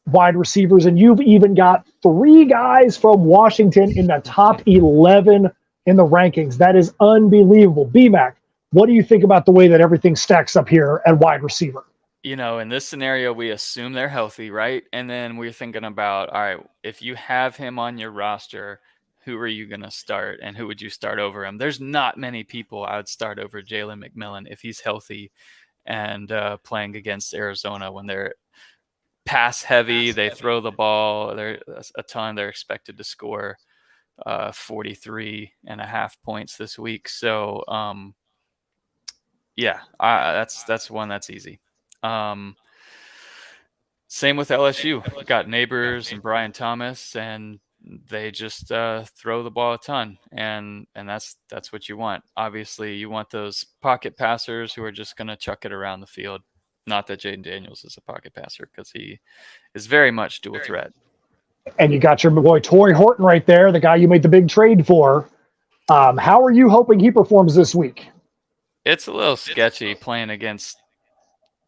wide receivers. And you've even got 3 guys from Washington in the top 11 in the rankings. That is unbelievable. BMAC, what do you think about the way that everything stacks up here at wide receiver? In this scenario, we assume they're healthy, right? And then we're thinking about, all right, if you have him on your roster, who are you going to start, and who would you start over him? There's not many people I would start over Jalen McMillan if he's healthy and playing against Arizona when they're pass heavy. They throw the ball a ton. They're expected to score 43.5 points this week. So, that's one that's easy. Same with LSU. Got Neighbors and Brian Thomas, and they just throw the ball a ton, and that's what you want. Obviously, you want those pocket passers who are just going to chuck it around the field. Not that Jaden Daniels is a pocket passer, because he is very much dual threat. And you got your boy Torrey Horton right there, the guy you made the big trade for. How are you hoping he performs this week? It's a little sketchy playing against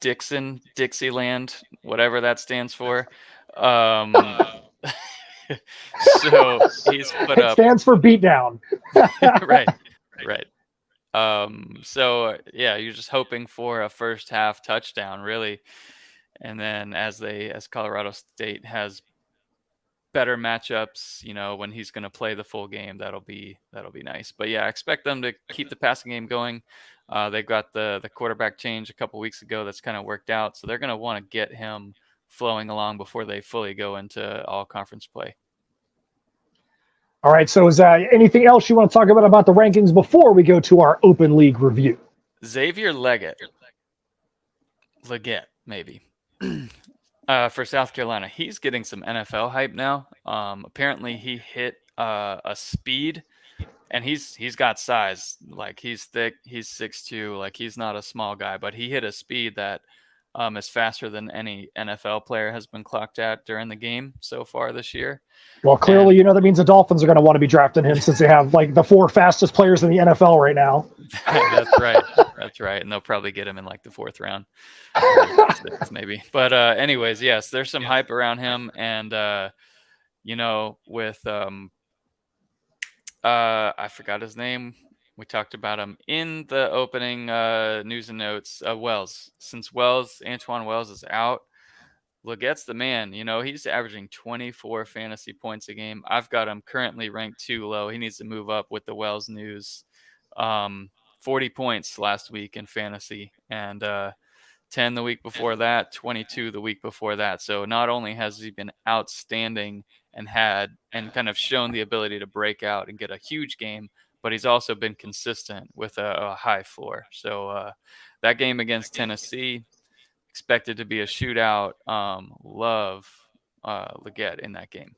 Dixieland, whatever that stands for. So he's put up. It stands for beatdown. Right. So yeah, you're just hoping for a first half touchdown, really, and then as Colorado State has better matchups, when he's going to play the full game, that'll be nice. But yeah, I expect them to keep the passing game going. They've got the quarterback change a couple weeks ago that's kind of worked out, so they're going to want to get him flowing along before they fully go into all conference play. All right. So is anything else you want to talk about the rankings before we go to our open league review? Xavier Leggett, maybe. For South Carolina, he's getting some NFL hype now. Apparently, he hit a speed, and he's got size. Like, he's thick. He's 6'2". Like, he's not a small guy, but he hit a speed that is faster than any NFL player has been clocked at during the game so far this year. Well, clearly, that means the Dolphins are going to want to be drafting him since they have like the 4 fastest players in the NFL right now. That's right. That's right. And they'll probably get him in like the 4th round, maybe. But anyways, yes, there's some hype around him. And, with I forgot his name. We talked about him in the opening news and notes. Wells. Since Antoine Wells is out, Leggett's the man. He's averaging 24 fantasy points a game. I've got him currently ranked too low. He needs to move up with the Wells news. 40 points last week in fantasy, and 10 the week before that, 22 the week before that. So not only has he been outstanding and kind of shown the ability to break out and get a huge game, but he's also been consistent with a high floor. So that game against Tennessee, expected to be a shootout. Love Leggett in that game.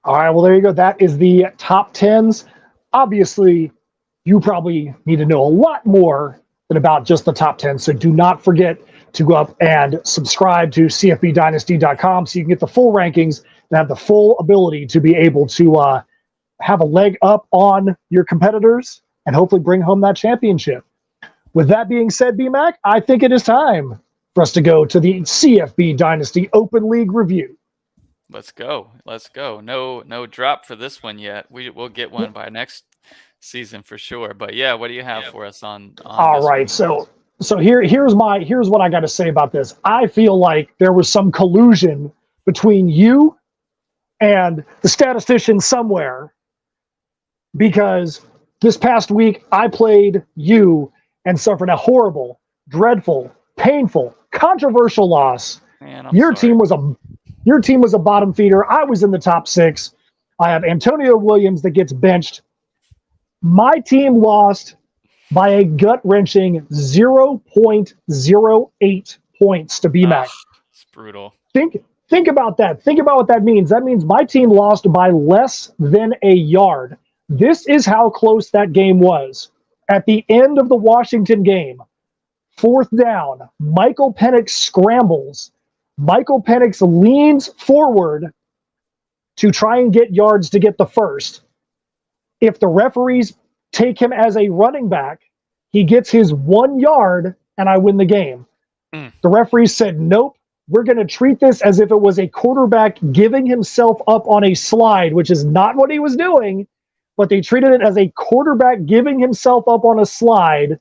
All right, well, there you go. That is the top 10s. Obviously, you probably need to know a lot more than about just the top 10. So do not forget to go up and subscribe to CFBDynasty.com so you can get the full rankings and have the full ability to be able to have a leg up on your competitors and hopefully bring home that championship. With that being said, BMAC, I think it is time for us to go to the CFB Dynasty Open League review. Let's go. No drop for this one yet. We'll get one by next season for sure. But yeah, what do you have for us on all this right, one? So here's what I got to say about this. I feel like there was some collusion between you and the statistician somewhere, because this past week I played you and suffered a horrible, dreadful, painful, controversial loss. Man, Your team was a bottom feeder. I was in the top 6. I have Antonio Williams that gets benched. My team lost by a gut-wrenching 0.08 points to BMAC. It's brutal. Think about that. Think about what that means. That means my team lost by less than a yard. This is how close that game was. At the end of the Washington game, 4th down, Michael Penix scrambles. Michael Penix leans forward to try and get yards to get the first. If the referees take him as a running back, he gets his 1 yard and I win the game. The referees said, nope, we're going to treat this as if it was a quarterback giving himself up on a slide, which is not what he was doing, but they treated it as a quarterback giving himself up on a slide.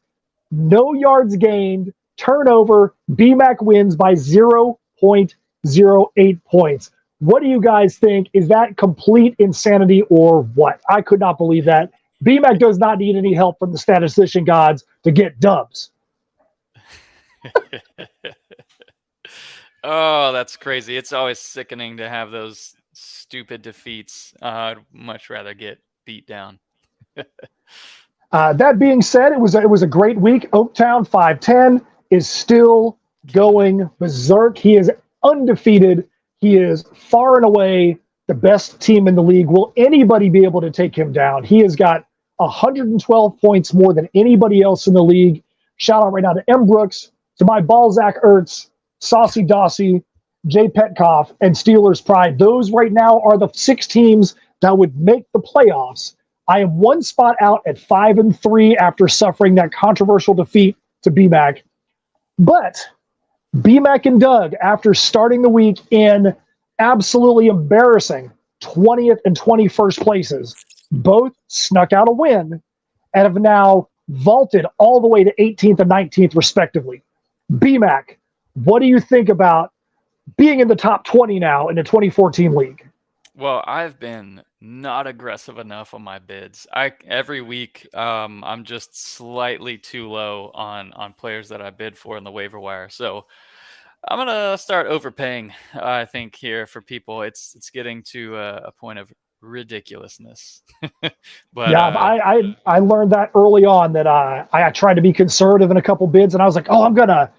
No yards gained, turnover, BMAC wins by 0.08 points. What do you guys think? Is that complete insanity or what? I could not believe that. BMAC does not need any help from the statistician gods to get dubs. Oh, that's crazy. It's always sickening to have those stupid defeats. I'd much rather get beat down. That being said, it was a great week. Oaktown 5-10 is still going berserk. He is undefeated. He is far and away the best team in the league. Will anybody be able to take him down? He has got 112 points more than anybody else in the league. Shout out right now to M. Brooks, to my Balzac Ertz, Saucy Dossie, Jay Petkoff, and Steelers Pride. Those right now are the 6 teams that would make the playoffs. I am 1 spot out at 5-3 after suffering that controversial defeat to BMAC. But BMAC and Doug, after starting the week in absolutely embarrassing 20th and 21st places, both snuck out a win and have now vaulted all the way to 18th and 19th respectively. BMAC, what do you think about being in the top 20 now in the 2014 league? Well, I've been not aggressive enough on my bids. Every week, I'm just slightly too low on players that I bid for in the waiver wire. So I'm gonna start overpaying. I think here for people, it's getting to a point of ridiculousness. But yeah, I learned that early on that I tried to be conservative in a couple bids, and I was like, oh, I'm gonna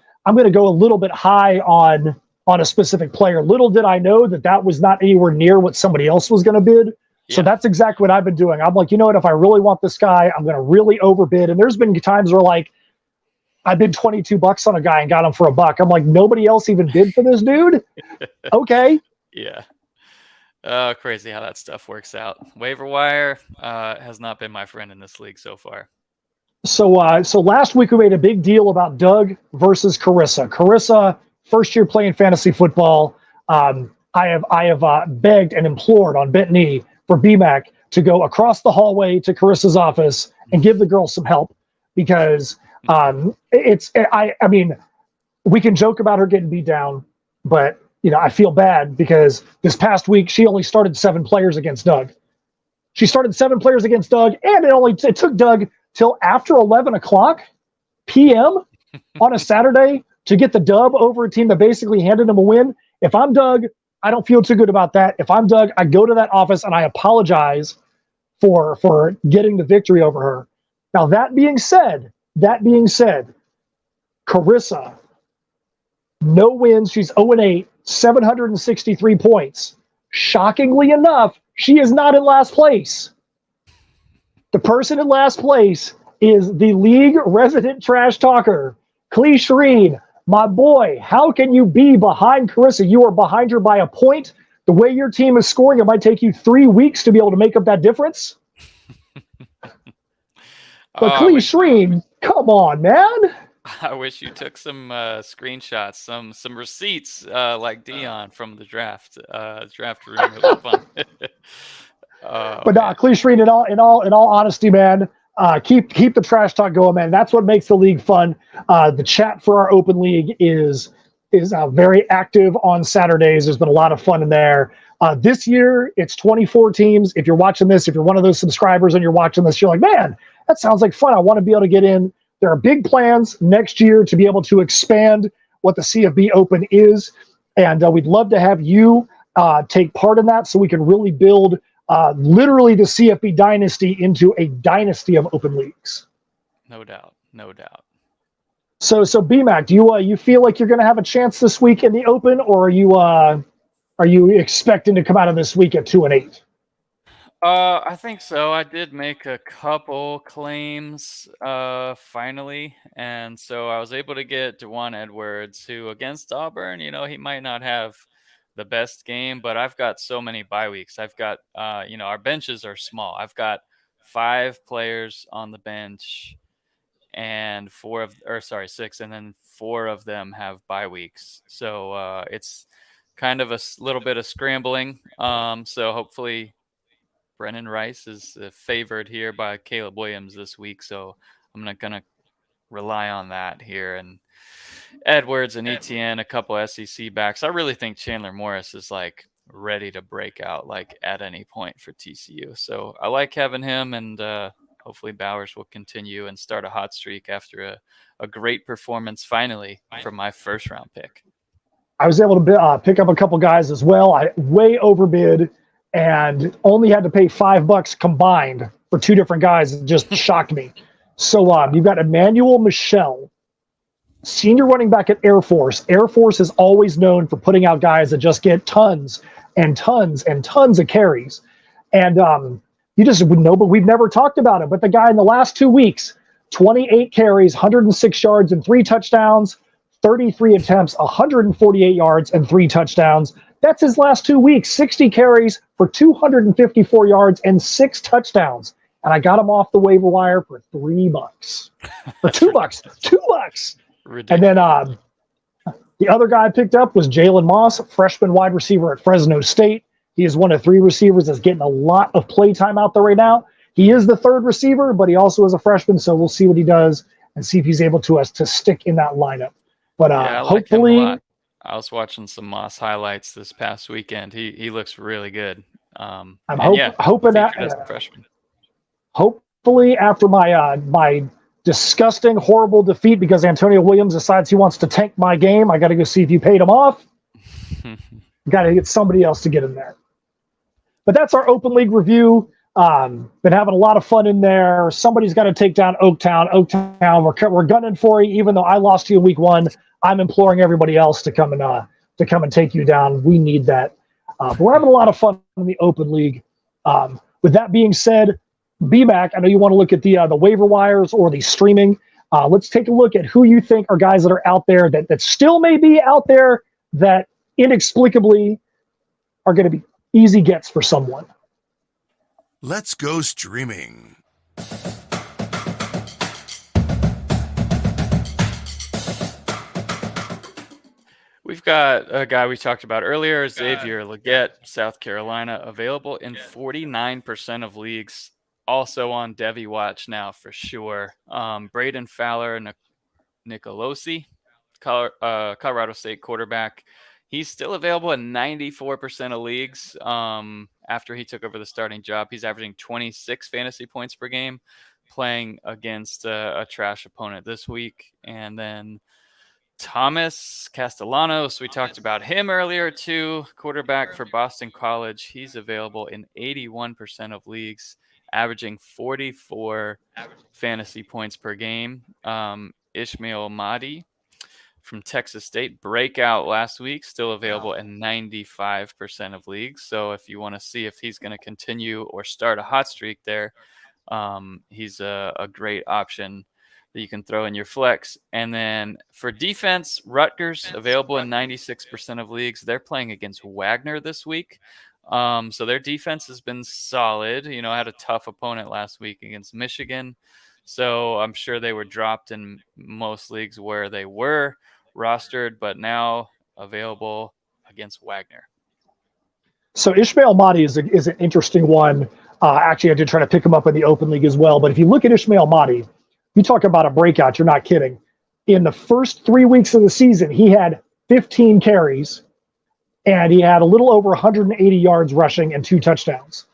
go a little bit high on a specific player. Little did I know that was not anywhere near what somebody else was going to bid. So that's exactly what I've been doing. I'm like, you know what? If I really want this guy, I'm going to really overbid. And there's been times where like I bid $22 on a guy and got him for $1. I'm like, nobody else even bid for this dude. Okay. Yeah. Crazy how that stuff works out. Waiver wire has not been my friend in this league so far. So last week we made a big deal about Doug versus Carissa. Carissa, first year playing fantasy football. I have begged and implored on bent knee for BMAC to go across the hallway to Carissa's office and give the girl some help, because I mean, we can joke about her getting beat down, but I feel bad because this past week she only started 7 players against Doug. She started 7 players against Doug, and it took Doug till after 11 o'clock p.m. on a Saturday to get the dub over a team that basically handed him a win. If I'm Doug, I don't feel too good about that. If I'm Doug, I go to that office and I apologize for getting the victory over her. Now, that being said, Carissa, no wins. She's 0-8, 763 points. Shockingly enough, she is not in last place. The person in last place is the league resident trash talker, Clee Shreen. My boy, how can you be behind Carissa? You are behind her by a point. The way your team is scoring, it might take you 3 weeks to be able to make up that difference. But Clee Shreen, come on, man. I wish you took some screenshots, some receipts like Dion from the draft room. It was fun. But nah, Clee Shreen, in all honesty, man, keep the trash talk going, man. That's what makes the league fun. The chat for our open league is very active on Saturdays. There's been a lot of fun in there. This year, it's 24 teams. If you're watching this, if you're one of those subscribers and you're watching this, you're like, man, that sounds like fun. I want to be able to get in. There are big plans next year to be able to expand what the CFB Open is, and we'd love to have you take part in that so we can really build literally the CFB dynasty into a dynasty of open leagues. No doubt. So BMAC, do you feel like you're going to have a chance this week in the Open, or are you expecting to come out of this week at 2-8? I think so. I did make a couple claims finally, and so I was able to get Dewan Edwards, who against Auburn, he might not have the best game, but I've got so many bye weeks. I've got our benches are small. I've got 5 players on the bench, and 6, and then 4 of them have bye weeks. So it's kind of a little bit of scrambling. So hopefully Brennan Rice is favored here by Caleb Williams this week, so I'm not going to rely on that here. And Edwards and ETN, a couple SEC backs. I really think Chandler Morris is like ready to break out like at any point for TCU. So I like having him, and hopefully Bowers will continue and start a hot streak after a great performance finally from my first round pick. I was able to pick up a couple guys as well. I way overbid and only had to pay $5 combined for 2 different guys. It just shocked me. So you've got Emmanuel Michel, senior running back at Air Force. Air Force is always known for putting out guys that just get tons and tons and tons of carries. And you just would know, but we've never talked about it. But the guy in the last 2 weeks, 28 carries, 106 yards and 3 touchdowns, 33 attempts, 148 yards and 3 touchdowns. That's his last 2 weeks, 60 carries for 254 yards and 6 touchdowns. And I got him off the waiver wire for $3. For $2. $2. Ridiculous. And then the other guy I picked up was Jalen Moss, freshman wide receiver at Fresno State. He is one of 3 receivers that's getting a lot of play time out there right now. He is the 3rd receiver, but he also is a freshman, so we'll see what he does and see if he's able to stick in that lineup. But I hopefully, like him a lot. I was watching some Moss highlights this past weekend. He looks really good. I'm hoping that freshman. Hopefully, after my disgusting, horrible defeat because Antonio Williams decides he wants to tank my game, I got to go see if you paid him off. Got to get somebody else to get in there. But that's our open league review. Been having a lot of fun in there. Somebody's got to take down Oaktown. We're gunning for you, even though I lost to you in week 1. I'm imploring everybody else to come and take you down. We need that. But we're having a lot of fun in the open league. With that being said, BMAC, I know you want to look at the waiver wires or the streaming. Let's take a look at who you think are guys that are out there that still may be out there that inexplicably are going to be easy gets for someone. Let's go streaming. We've got a guy we talked about earlier, Xavier Legette, South Carolina, available in 49% of leagues. Also on Devy Watch now for sure. Braden Fowler, Nicolosi, Colorado State quarterback. He's still available in 94% of leagues after he took over the starting job. He's averaging 26 fantasy points per game, playing against a trash opponent this week. And then Thomas Castellanos, we talked about him earlier too, quarterback for Boston College. He's available in 81% of leagues, averaging 44 fantasy points per game. Ishmael Mahdi from Texas State, breakout last week, still available in 95% of leagues. So if you want to see if he's going to continue or start a hot streak there, he's a great option that you can throw in your flex. And then for defense, Rutgers, available in 96% of leagues. They're playing against Wagner this week. So their defense has been solid. Had a tough opponent last week against Michigan. So I'm sure they were dropped in most leagues where they were rostered, but now available against Wagner. So Ishmael Mahdi is an interesting one. Actually, I did try to pick him up in the open league as well. But if you look at Ishmael Mahdi, you talk about a breakout, you're not kidding. In the first 3 weeks of the season, he had 15 carries, and he had a little over 180 yards rushing and 2 touchdowns.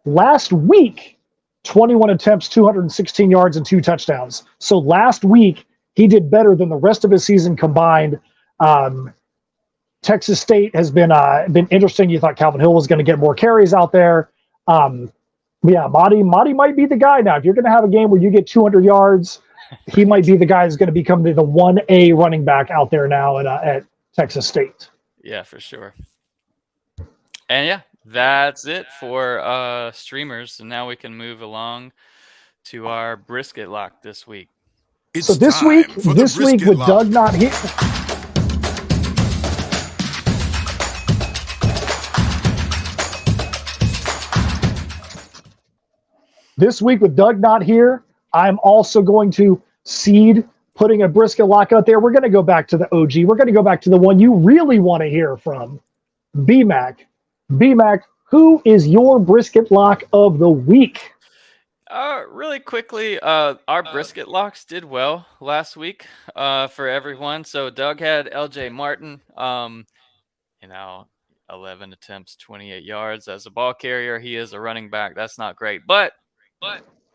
Last week, 21 attempts, 216 yards, and 2 touchdowns. So last week, he did better than the rest of his season combined. Texas State has been interesting. You thought Calvin Hill was going to get more carries out there. Mahdi might be the guy now. If you're going to have a game where you get 200 yards, he might be the guy who's going to become the 1A running back out there now at Texas State. Yeah, for sure. And yeah, that's it for streamers. And now we can move along to our brisket lock this week. So this week with lock. Doug not here. This week with Doug not here, I'm also going to seed putting a brisket lock out there. We're going to go back to the OG. We're going to go back to the one you really want to hear from, BMAC. BMAC, who is your brisket lock of the week? Really quickly, our brisket locks did well last week for everyone. So Doug had LJ Martin, 11 attempts, 28 yards as a ball carrier. He is a running back. That's not great, but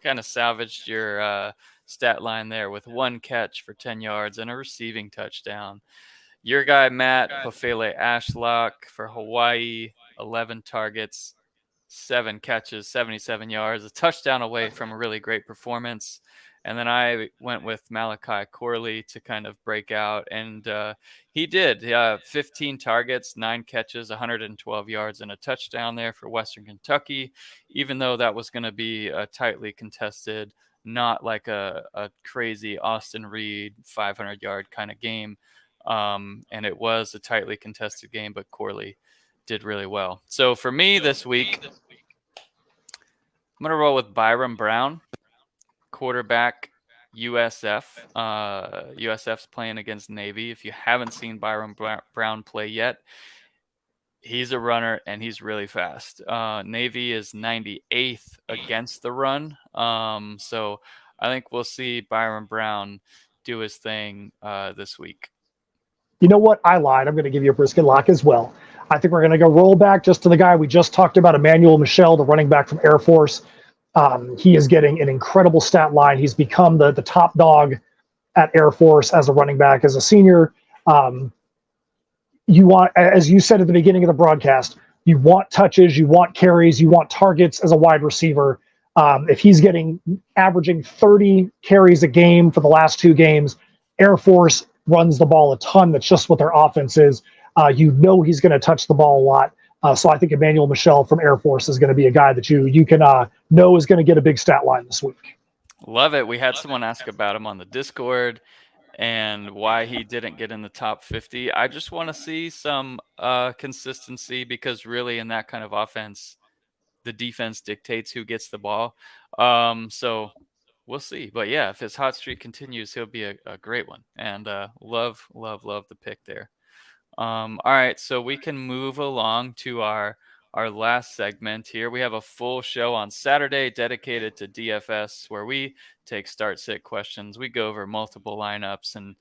kind of salvaged your stat line there with 1 catch for 10 yards and a receiving touchdown. Your guy, Matt Pofele Ashlock for Hawaii, 11 targets, 7 catches, 77 yards, a touchdown away from a really great performance. And then I went with Malachi Corley to kind of break out, and he did. 15 targets, 9 catches, 112 yards, and a touchdown there for Western Kentucky, even though that was going to be a tightly contested, not like a crazy Austin Reed 500-yard kind of game. And it was a tightly contested game, but Corley did really well. So for me this week, I'm going to roll with Byron Brown, quarterback, USF. USF's playing against Navy. If you haven't seen Byron Brown play yet, he's a runner and he's really fast. Navy is 98th against the run. So I think we'll see Byron Brown do his thing this week. You know what? I lied. I'm going to give you a brisket lock as well. I think we're going to go roll back just to the guy we just talked about, Emmanuel Michel, the running back from Air Force. He is getting an incredible stat line. He's become the top dog at Air Force as a running back, as a senior. You want, as you said at the beginning of the broadcast, You want touches, you want carries, you want targets as a wide receiver. If he's averaging 30 carries a game for the last 2 games, Air Force runs the ball a ton. That's just what their offense is. He's going to touch the ball a lot. So I think Emmanuel Michel from Air Force is going to be a guy that you can know is going to get a big stat line this week. Love it. We had someone ask about him on the Discord and why he didn't get in the top 50. I just want to see some consistency, because really in that kind of offense, the defense dictates who gets the ball. So we'll see. But yeah, if his hot streak continues, he'll be a great one. And love the pick there. All right, so we can move along to our last segment here. We have a full show on Saturday dedicated to DFS, where we take start-sit questions. We go over multiple lineups and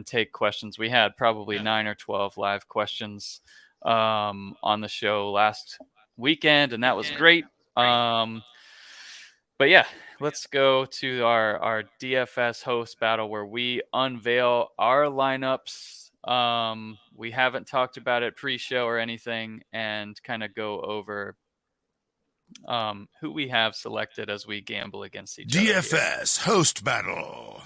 take questions. We had probably 9 or 12 live questions on the show last weekend, and that was great. But yeah, let's go to our DFS host battle, where we unveil our lineups. We haven't talked about it pre-show or anything, and kind of go over who we have selected as we gamble against each other. DFS host battle.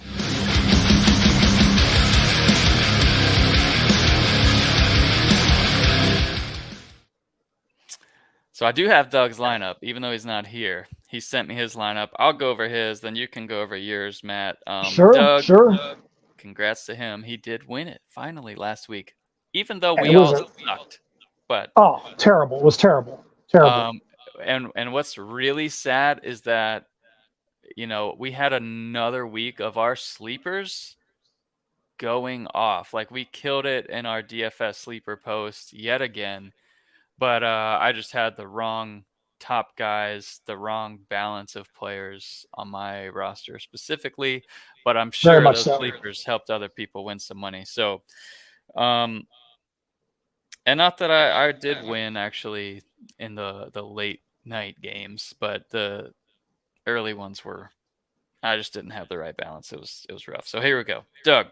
So I do have Doug's lineup, even though he's not here. He sent me his lineup. I'll go over his, then you can go over yours, Matt. Sure. Congrats to him. He did win it finally last week, even though we all sucked. But terrible. It was terrible. And what's really sad is that, we had another week of our sleepers going off. Like, we killed it in our DFS sleeper post yet again. But I just had the wrong top guys, the wrong balance of players on my roster specifically. But I'm sure those sleepers helped other people win some money. So, and not that I did win actually in the late night games, but the early ones I just didn't have the right balance. It was rough. So here we go. Doug.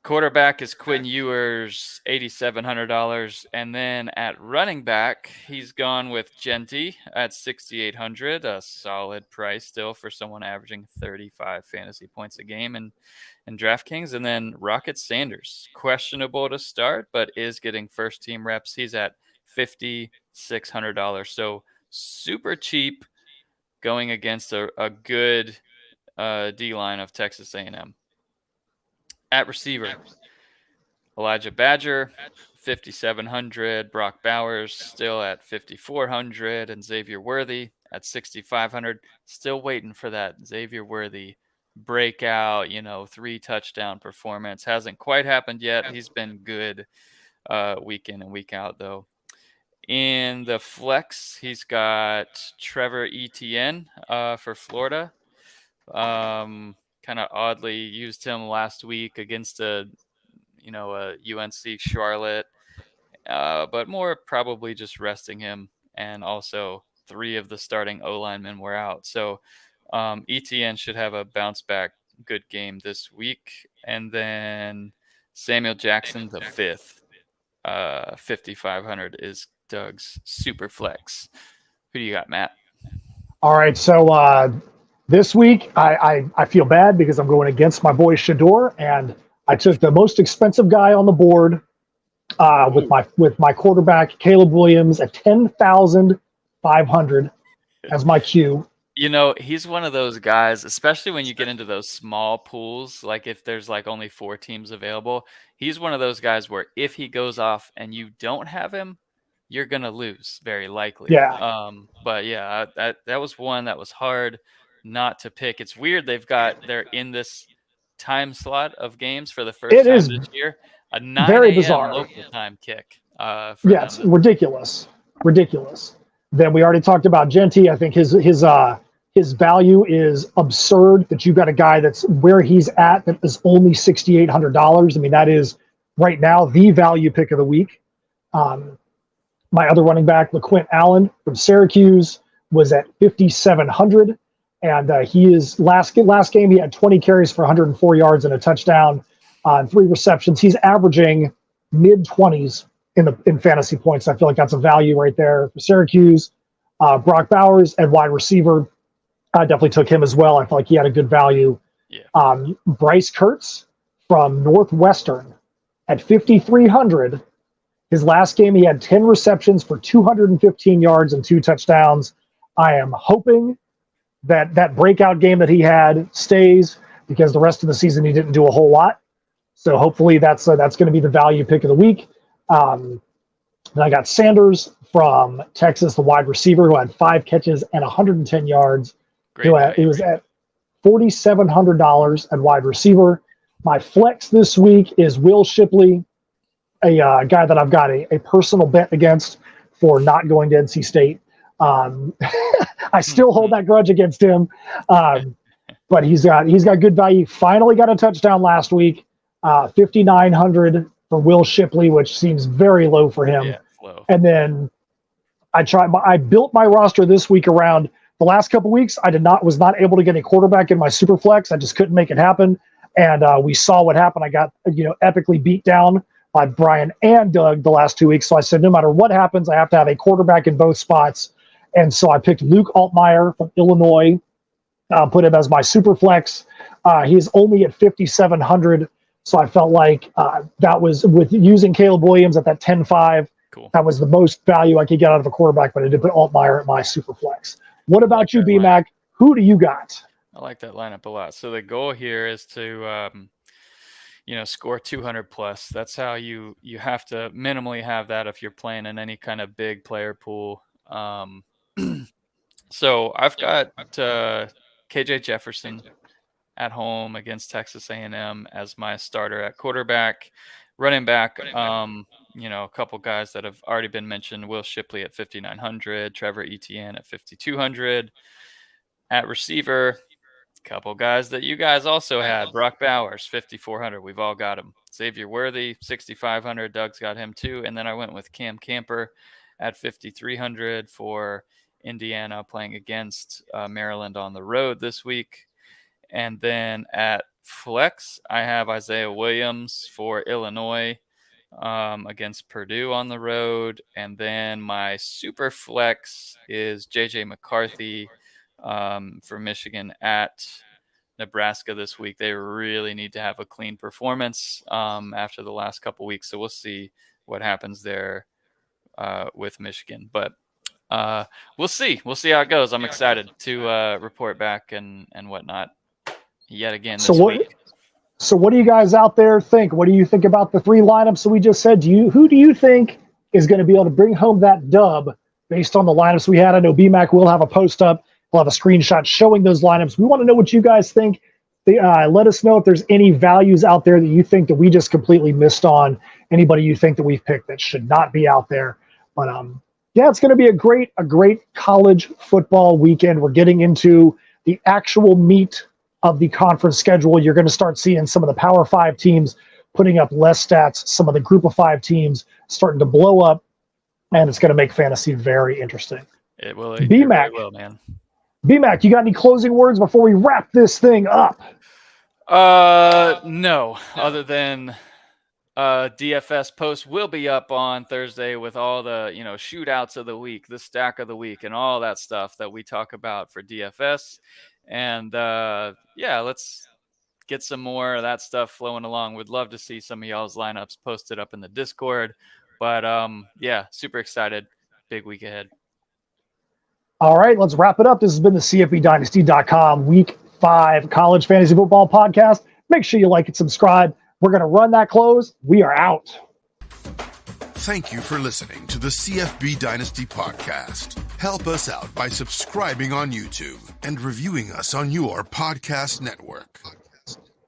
Quarterback is Quinn Ewers, $8,700, and then at running back, he's gone with Genty at $6,800, a solid price still for someone averaging 35 fantasy points a game in DraftKings. And then Rocket Sanders, questionable to start, but is getting first team reps. He's at $5,600, so super cheap, going against a good D line of Texas A&M. At receiver, Elijah Badger, $5,700. Brock Bowers still at $5,400, and Xavier Worthy at $6,500. Still waiting for that Xavier Worthy breakout, 3 touchdown performance. Hasn't quite happened yet. He's been good week in and week out, though. In the flex, he's got Trevor Etienne for Florida. Kind of oddly used him last week against a UNC Charlotte, but more probably just resting him. And also 3 of the starting O linemen were out. So Etienne should have a bounce back good game this week. And then Samuel Jackson, the 5th, $5,500 is Doug's super flex. Who do you got, Matt? All right. So, this week, I feel bad because I'm going against my boy Shador, and I took the most expensive guy on the board with my quarterback Caleb Williams at $10,500 as my Q. He's one of those guys, especially when you get into those small pools, like if there's like only 4 teams available. He's one of those guys where if he goes off and you don't have him, you're gonna lose very likely. Yeah. But yeah, that was one that was hard not to pick. It's weird they're in this time slot of games for the first time this year. A 9 very a.m. bizarre local time kick. It's ridiculous. Then we already talked about Genty. I think his value is absurd. That you've got a guy that's where he's at that is only $6,800. I mean, that is right now the value pick of the week. My other running back, LaQuint Allen from Syracuse, was at $5,700. And he is last game, he had 20 carries for 104 yards and a touchdown on 3 receptions. He's averaging mid-20s in fantasy points. I feel like that's a value right there for Syracuse. Brock Bowers at wide receiver, I definitely took him as well. I feel like he had a good value. Yeah. Bryce Kurtz from Northwestern at 5,300. His last game, he had 10 receptions for 215 yards and 2 touchdowns. I am hoping that breakout game that he had stays, because the rest of the season he didn't do a whole lot. So hopefully that's going to be the value pick of the week. Then I got Sanders from Texas, the wide receiver, who had 5 catches and 110 yards. He was at $4,700 at wide receiver. My flex this week is Will Shipley, a guy that I've got a personal bet against for not going to NC State. I still hold that grudge against him, but he's got good value. Finally got a touchdown last week, 5,900 for Will Shipley, which seems very low for him. Yeah, low. And then I built my roster this week around the last couple weeks. Was not able to get a quarterback in my super flex. I just couldn't make it happen, and we saw what happened. I got epically beat down by Brian and Doug the last 2 weeks. So I said, no matter what happens, I have to have a quarterback in both spots. And so I picked Luke Altmaier from Illinois, put him as my super flex. He's only at 5,700. So I felt like that was, with using Caleb Williams at that 10-5, cool. That was the most value I could get out of a quarterback, but I did put Altmaier at my super flex. What about you, BMAC? Who do you got? I like that lineup a lot. So the goal here is to, score 200 plus. That's how you have to minimally have that if you're playing in any kind of big player pool. So I've got KJ Jefferson at home against Texas A&M as my starter at quarterback. Running back, a couple guys that have already been mentioned: Will Shipley at 5,900, Trevor Etienne at 5,200. At receiver, couple guys that you guys also had: Brock Bowers, 5,400. We've all got him. Xavier Worthy, 6,500. Doug's got him too. And then I went with Cam Camper at 5,300 for Indiana, playing against Maryland on the road this week. And then at flex, I have Isaiah Williams for Illinois against Purdue on the road. And then my super flex is JJ McCarthy for Michigan at Nebraska this week. They really need to have a clean performance after the last couple weeks. So we'll see what happens there with Michigan. But we'll see. We'll see how it goes. I'm excited to report back and whatnot yet again this week. So what do you guys out there think? What do you think about the 3 lineups that we just said? Who do you think is going to be able to bring home that dub based on the lineups we had? I know BMAC will have a post up. We'll have a screenshot showing those lineups. We want to know what you guys think. Let us know if there's any values out there that you think that we just completely missed on. Anybody you think that we've picked that should not be out there. But it's going to be a great college football weekend. We're getting into the actual meat of the conference schedule. You're going to start seeing some of the Power 5 teams putting up less stats, some of the Group of 5 teams starting to blow up, and it's going to make fantasy very interesting. It will. BMAC, will, man. BMAC, you got any closing words before we wrap this thing up? No, other than DFS post will be up on Thursday with all the shootouts of the week, the stack of the week, and all that stuff that we talk about for DFS. And let's get some more of that stuff flowing along. We'd love to see some of y'all's lineups posted up in the Discord. But super excited. Big week ahead. All right, let's wrap it up. This has been the CFBDynasty.com Week 5 College Fantasy Football Podcast. Make sure you like and subscribe. We're going to run that close. We are out. Thank you for listening to the CFB Dynasty Podcast. Help us out by subscribing on YouTube and reviewing us on your podcast network.